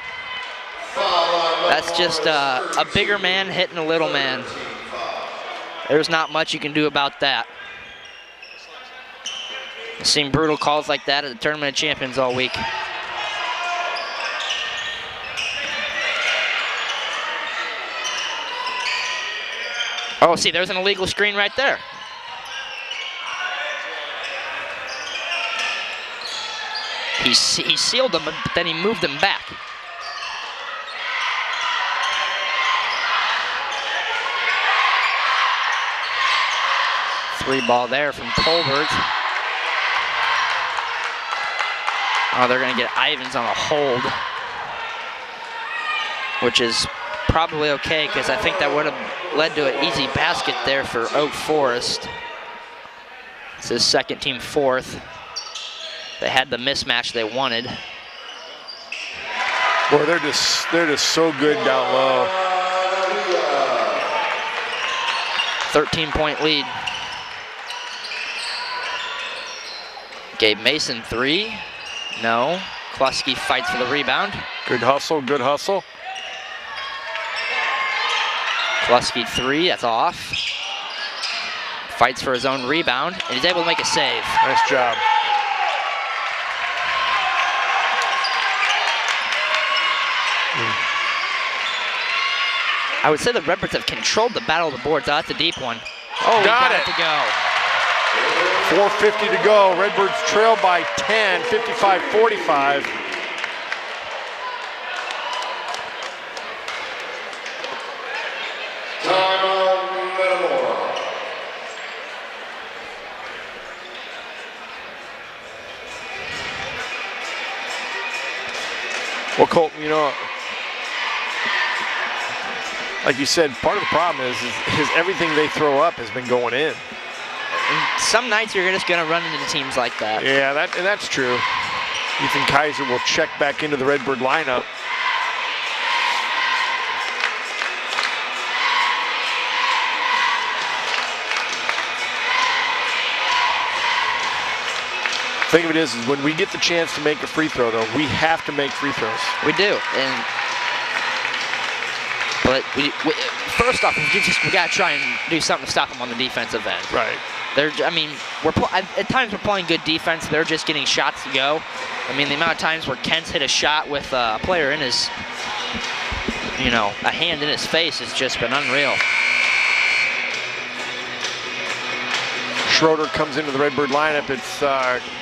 That's just a bigger man hitting a little man. There's not much you can do about that. I've seen brutal calls like that at the Tournament of Champions all week. Oh, see, there's an illegal screen right there. He sealed them, but then he moved them back. Three ball there from Tolbert. Oh, they're going to get Ivins on a hold, which is probably okay because I think that would have led to an easy basket there for Oak Forest. It's his second team fourth. They had the mismatch they wanted.
Boy, they're just so good down low.
13-point lead. Gabe Mason, three. No. Kluski fights for the rebound.
Good hustle, good hustle.
Kluski, three, that's off. Fights for his own rebound, and he's able to make a save.
Nice job.
I would say the Redbirds have controlled the battle of the boards. Oh, that's a deep one. Oh, he
Got
got
it.
it to go.
4:50 to go. Redbirds trail by 10, 55-45.
Timeout, Metamora.
Well, Colton, you know, like you said, part of the problem is everything they throw up has been going in.
And some nights you're just going to run into teams like that.
Yeah, that's true. Ethan Kaiser will check back into the Redbird lineup. Think of it is when we get the chance to make a free throw, though, we have to make free throws.
We do, but first off, we got to try and do something to stop them on the defensive end.
Right.
I mean, at times we're playing good defense. They're just getting shots to go. I mean, the amount of times where Kent's hit a shot with a player in his, a hand in his face has just been unreal.
Schroeder comes into the Redbird lineup. It's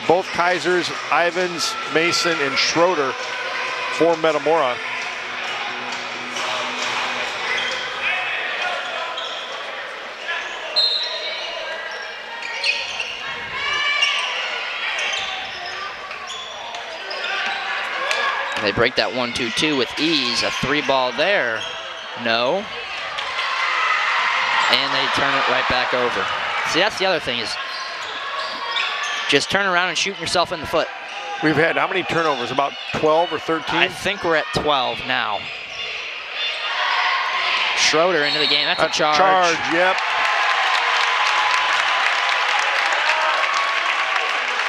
both Kaisers, Ivins, Mason, and Schroeder for Metamora.
And they break that 1-2-2 with ease. A three ball there. No. And they turn it right back over. See, that's the other thing is just turn around and shooting yourself in the foot.
We've had how many turnovers? About 12 or 13?
I think we're at 12 now. Schroeder into the game. That's a charge.
Charge, yep.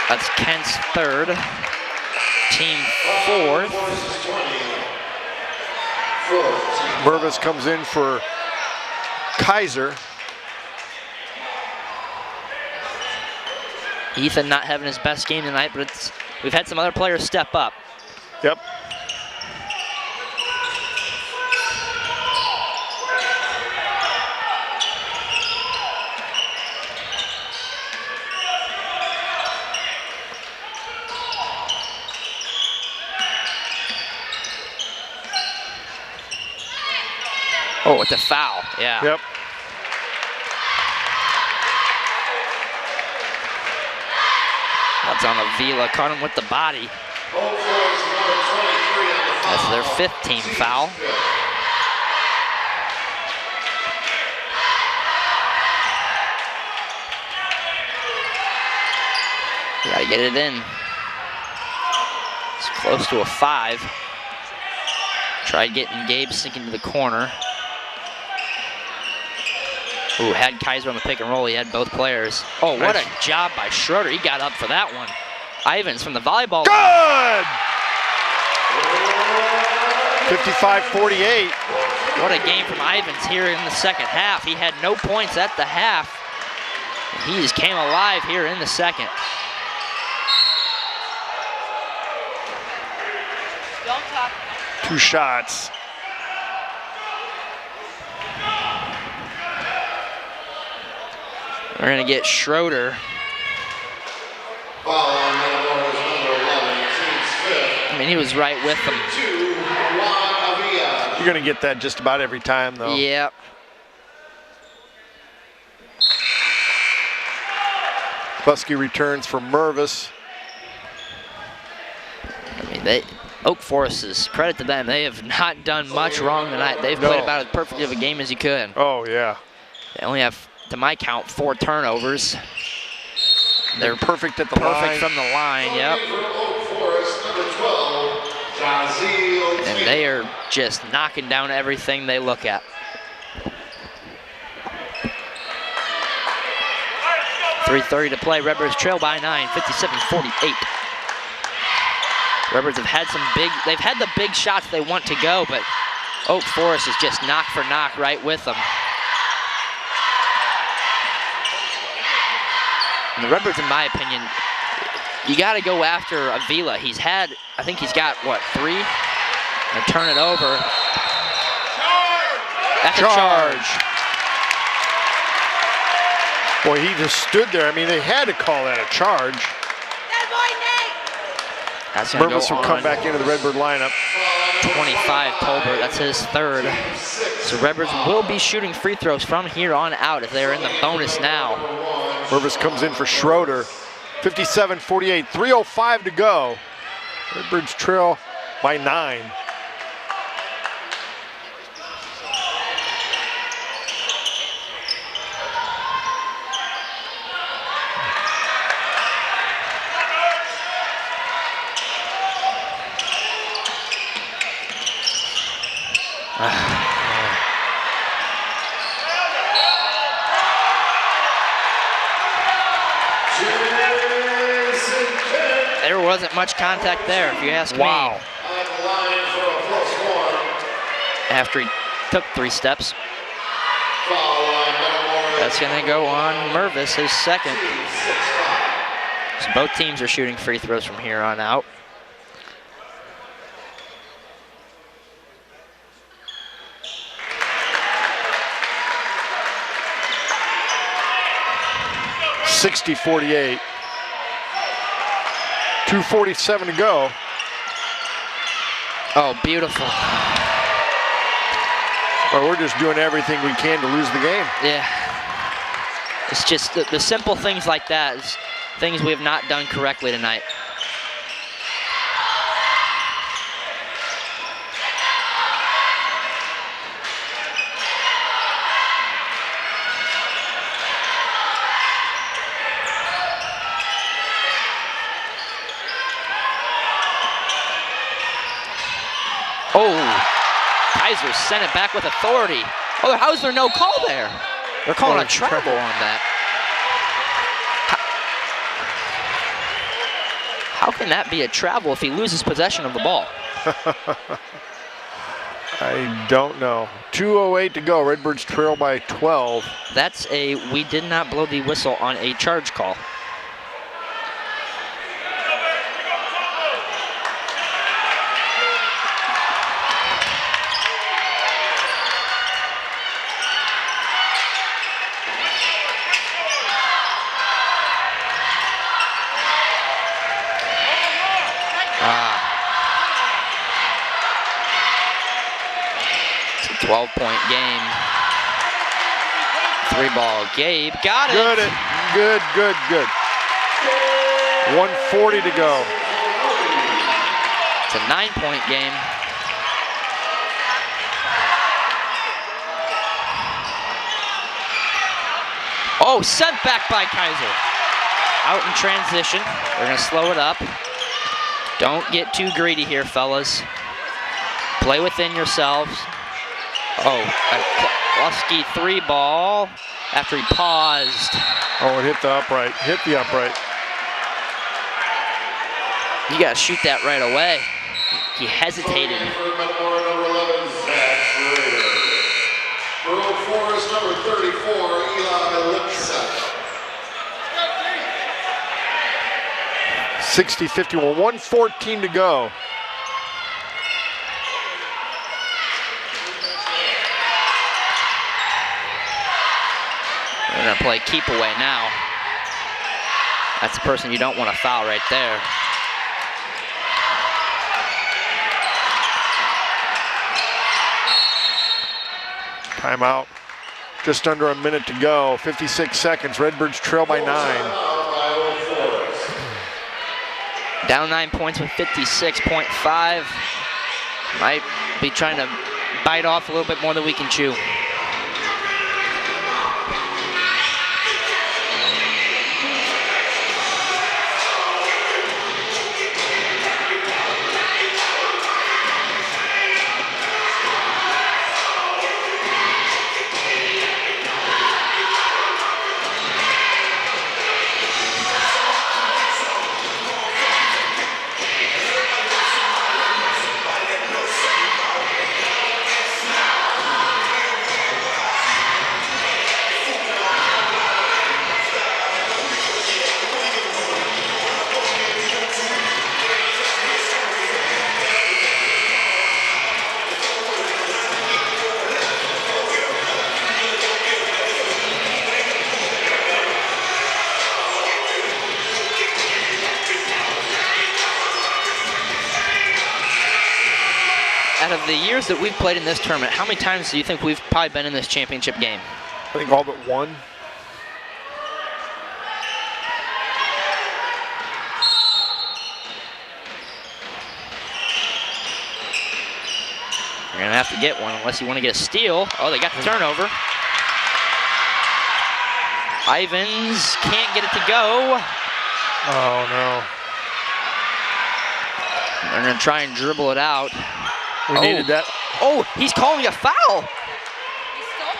That's Kent's third. Team fourth.
Mervis comes in for Kaiser.
Ethan not having his best game tonight, but we've had some other players step up.
Yep.
Oh, it's a foul. Yeah.
Yep.
That's on Avila, caught him with the body. That's their fifth team foul. Gotta get it in. It's close to a 5. Tried getting Gabe sinking to the corner. Ooh, had Kaiser on the pick and roll. He had both players. Oh, what a job by Schroeder. He got up for that one. Ivins from the volleyball line.
Good! 55-48.
What a game from Ivins here in the second half. He had no points at the half. He just came alive here in the second.
Don't talk.
2 shots.
We're going to get Schroeder. I mean, he was right with them.
You're going to get that just about every time, though.
Yep.
Kluski returns for Mervis.
I mean, Oak Forest's credit to them. They have not done much wrong tonight. They've played about as perfect of a game as you could.
Oh, yeah.
They only have, to my count, 4 turnovers. They're
perfect at the line.
Perfect from the line, yep. And they are just knocking down everything they look at. 3:30 to play. Redbirds trail by 9, 57-48. Redbirds have had they've had the big shots they want to go, but Oak Forest is just knock for knock right with them. And the Redbirds, in my opinion, you got to go after Avila. I think he's got, what, 3? And turn it over. That's a charge.
Boy, he just stood there. I mean, they had to call that a charge. Mervis will come back into the Redbird lineup.
25, Tolbert, that's his 3rd. So Redbirds will be shooting free throws from here on out if they're in the bonus now.
Mervis comes in for Schroeder. 57-48, 3:05 to go. Redbirds trail by 9.
There wasn't much contact there, if you ask me. After he took 3 steps. That's going to go on Mervis, his 2nd. So both teams are shooting free throws from here on out.
(60-48). 2:47 to go.
Oh, beautiful.
Well, we're just doing everything we can to lose the game.
Yeah. It's just the simple things like that is things we have not done correctly tonight. Oh, Kaiser sent it back with authority. Oh, how is there no call there? They're calling a travel on that. How can that be a travel if he loses possession of the ball?
I don't know. 2:08 to go. Redbirds trail by 12.
That's we did not blow the whistle on a charge call. It's a 12-point game. 3-ball. Gabe got it.
Good. 1:40 to go.
It's a 9-point game. Oh, sent back by Kaiser. Out in transition. They're going to slow it up. Don't get too greedy here, fellas. Play within yourselves. Oh, a Lusky 3-ball after he paused.
Oh, it hit the upright.
You got to shoot that right away. He hesitated.
Earl Forest, number 34, Eli Lipset.
60-51, 1:14 to go.
They're going to play keep away now. That's the person you don't want to foul right there.
Timeout. Just under a minute to go. 56 seconds. Redbirds trail by 9.
Down 9 points with 56.5. Might be trying to bite off a little bit more than we can chew. Out of the years that we've played in this tournament, how many times do you think we've probably been in this championship game?
I think all but one.
You're going to have to get one unless you want to get a steal. Oh, they got the turnover. Ivins can't get it to go.
Oh, no.
They're going to try and dribble it out.
We needed that.
Oh, he's calling a foul.
He stole it.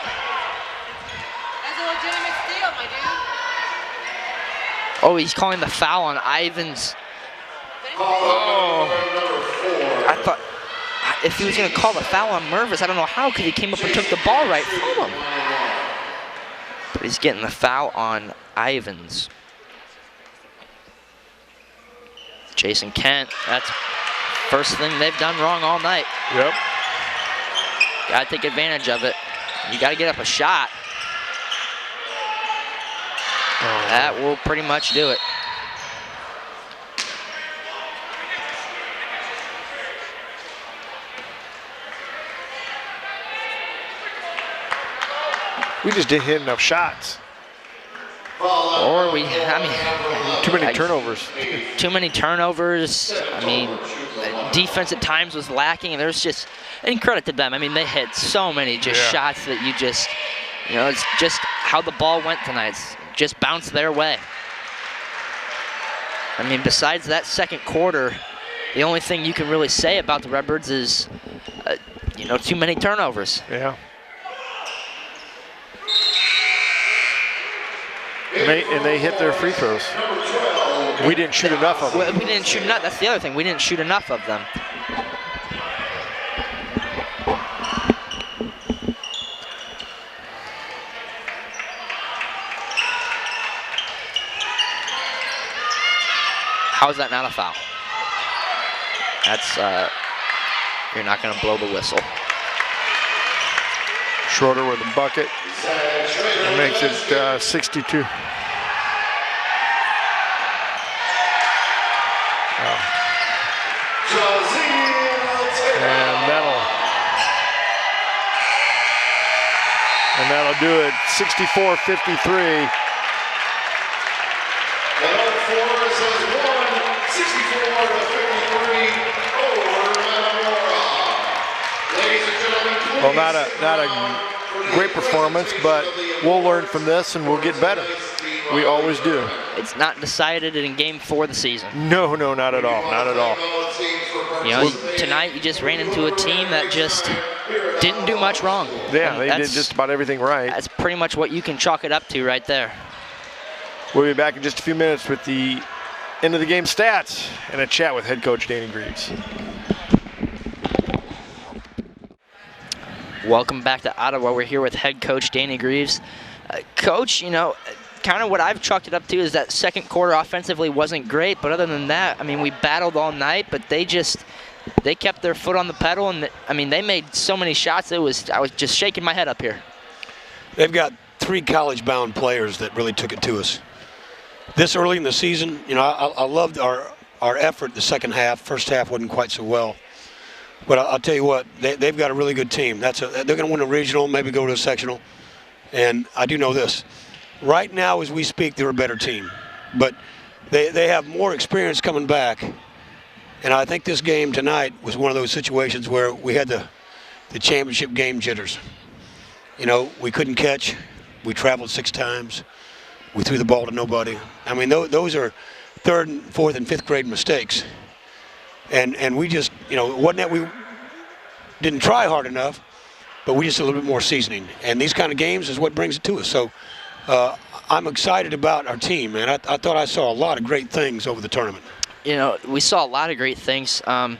That's a legitimate steal, my dude.
Oh, he's calling the foul on Ivins. Oh. I thought if he was going to call the foul on Mervis, I don't know how, because he came up and took the ball right from him. But he's getting the foul on Ivins. Jason Kent, that's first thing they've done wrong all night.
Yep.
Got to take advantage of it. You got to get up a shot.
Oh,
that will pretty much do it.
We just didn't hit enough shots.
Or we,
Too many turnovers.
Too many turnovers. I mean, defense at times was lacking, and there's just, and credit to them. I mean, they hit so many shots that you just, you know, it's just how the ball went tonight. It's just bounced their way. I mean, besides that second quarter, the only thing you can really say about the Redbirds is, you know, too many turnovers.
Yeah. And they hit their free throws. We didn't shoot enough of them.
We didn't shoot enough. That's the other thing. We didn't shoot enough of them. How is that not a foul? That's, you're not going to blow the whistle.
Schroeder with a bucket. It makes it 62. And that'll do it. 64-53. Well, not a great performance, but we'll learn from this and we'll get better. We always do.
It's not decided in Game 4 of the season.
No, not at all. Not at all.
You know, tonight you just ran into a team that just didn't do much wrong.
Yeah, they did just about everything right.
That's pretty much what you can chalk it up to right there.
We'll be back in just a few minutes with the end of the game stats and a chat with head coach Danny Greaves.
Welcome back to Ottawa. We're here with head coach Danny Greaves. Coach, you know, kind of what I've chalked it up to is that second quarter offensively wasn't great, but other than that, I mean, we battled all night, but they kept their foot on the pedal, and I mean, they made so many shots. I was just shaking my head up here.
They've got 3 college-bound players that really took it to us. This early in the season, you know, I loved our effort the second half. First half wasn't quite so well. But I'll tell you what, they've got a really good team. They're going to win a regional, maybe go to a sectional. And I do know this. Right now, as we speak, they're a better team. But they have more experience coming back. And I think this game tonight was one of those situations where we had the championship game jitters. You know, we couldn't catch. We traveled 6 times. We threw the ball to nobody. I mean, those are 3rd, and 4th, and 5th grade mistakes. And we just, you know, it wasn't that we didn't try hard enough, but we just a little bit more seasoning. And these kind of games is what brings it to us. So I'm excited about our team, man. I thought I saw a lot of great things over the tournament.
You know, we saw a lot of great things. You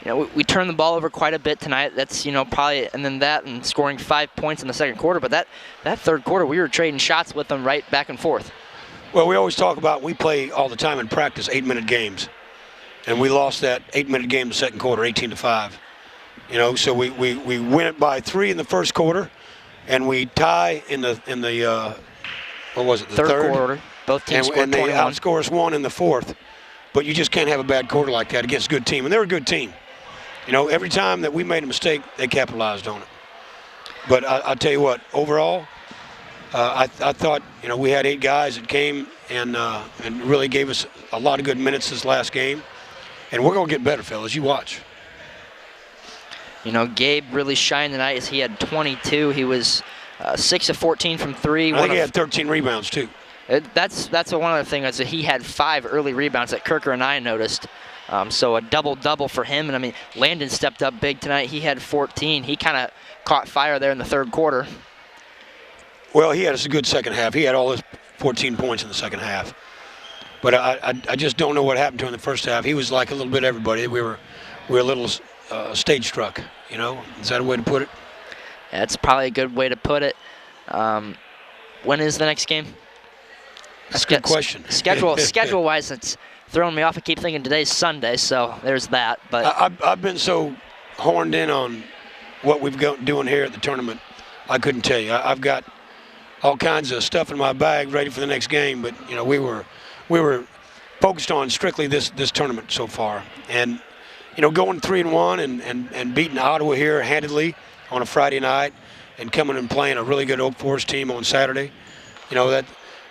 know, we turned the ball over quite a bit tonight. That's, you know, probably, and then that and scoring 5 points in the second quarter. But that third quarter, we were trading shots with them right back and forth.
Well, we always talk about we play all the time in practice 8-minute games. And we lost that 8-minute game in the second quarter, 18-5. You know, so we win it by 3 in the first quarter, and we tie in the what was it, the third
quarter. Both teams scored
and they
21.
outscore us 1 in the fourth. But you just can't have a bad quarter like that against a good team. And they're a good team. You know, every time that we made a mistake, they capitalized on it. But I'll tell you what, overall, I thought, you know, we had 8 guys that came and really gave us a lot of good minutes this last game. And we're going to get better, fellas. You watch.
You know, Gabe really shined tonight as he had 22. He was 6 of 14 from 3.
I think he had 13 rebounds, too.
That's one of the things. That he had 5 early rebounds that Kirker and I noticed. So a double-double for him. And, I mean, Landon stepped up big tonight. He had 14. He kind of caught fire there in the third quarter.
Well, he had a good second half. He had all his 14 points in the second half. But I just don't know what happened to him in the first half. He was like a little bit everybody. We were a little stage struck, you know. Is that a way to put it?
That's probably a good way to put it. When is the next game?
That's a good question.
Schedule-wise, it's throwing me off. I keep thinking today's Sunday, so there's that. But
I've been so horned in on what we've got doing here at the tournament, I couldn't tell you. I've got all kinds of stuff in my bag ready for the next game, but you know we were focused on strictly this tournament so far, and you know going 3-1 and beating Ottawa here handedly on a Friday night, and coming and playing a really good Oak Forest team on Saturday. You know that.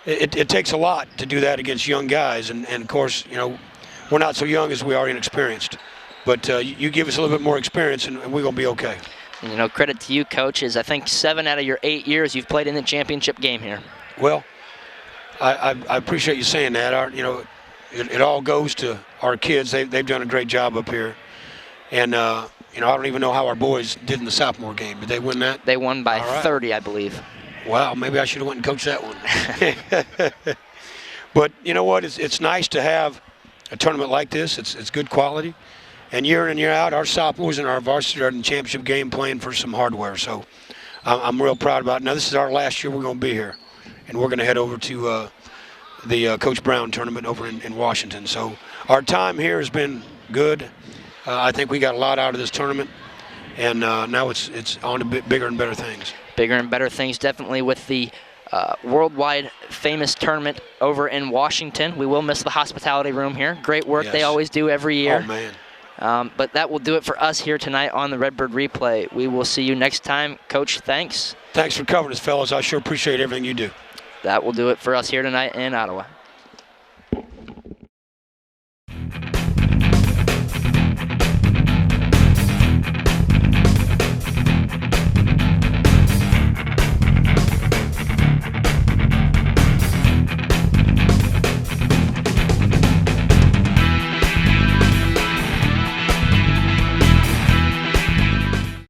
It takes a lot to do that against young guys, and of course, you know, we're not so young as we are inexperienced. But you give us a little bit more experience, and we're going to be okay.
You know, credit to you, Coach, is I think 7 out of your 8 years you've played in the championship game here.
Well, I appreciate you saying that. You know, it all goes to our kids. They've done a great job up here. And, you know, I don't even know how our boys did in the sophomore game. Did they win that?
They won by 30, I believe.
Wow, maybe I should have went and coached that one. But you know what? It's nice to have a tournament like this. It's good quality. And year in and year out, our sophomores and our varsity are in the championship game playing for some hardware. So I'm real proud about it. Now, this is our last year we're going to be here. And we're going to head over to the Coach Brown tournament over in Washington. So our time here has been good. I think we got a lot out of this tournament. And now it's on to bigger and better things.
Bigger and better things, definitely, with the worldwide famous tournament over in Washington. We will miss the hospitality room here. Great work they always do every year.
Oh, man.
But that will do it for us here tonight on the Redbird Replay. We will see you next time. Coach, thanks.
Thanks for covering us, fellas. I sure appreciate everything you do.
That will do it for us here tonight in Ottawa.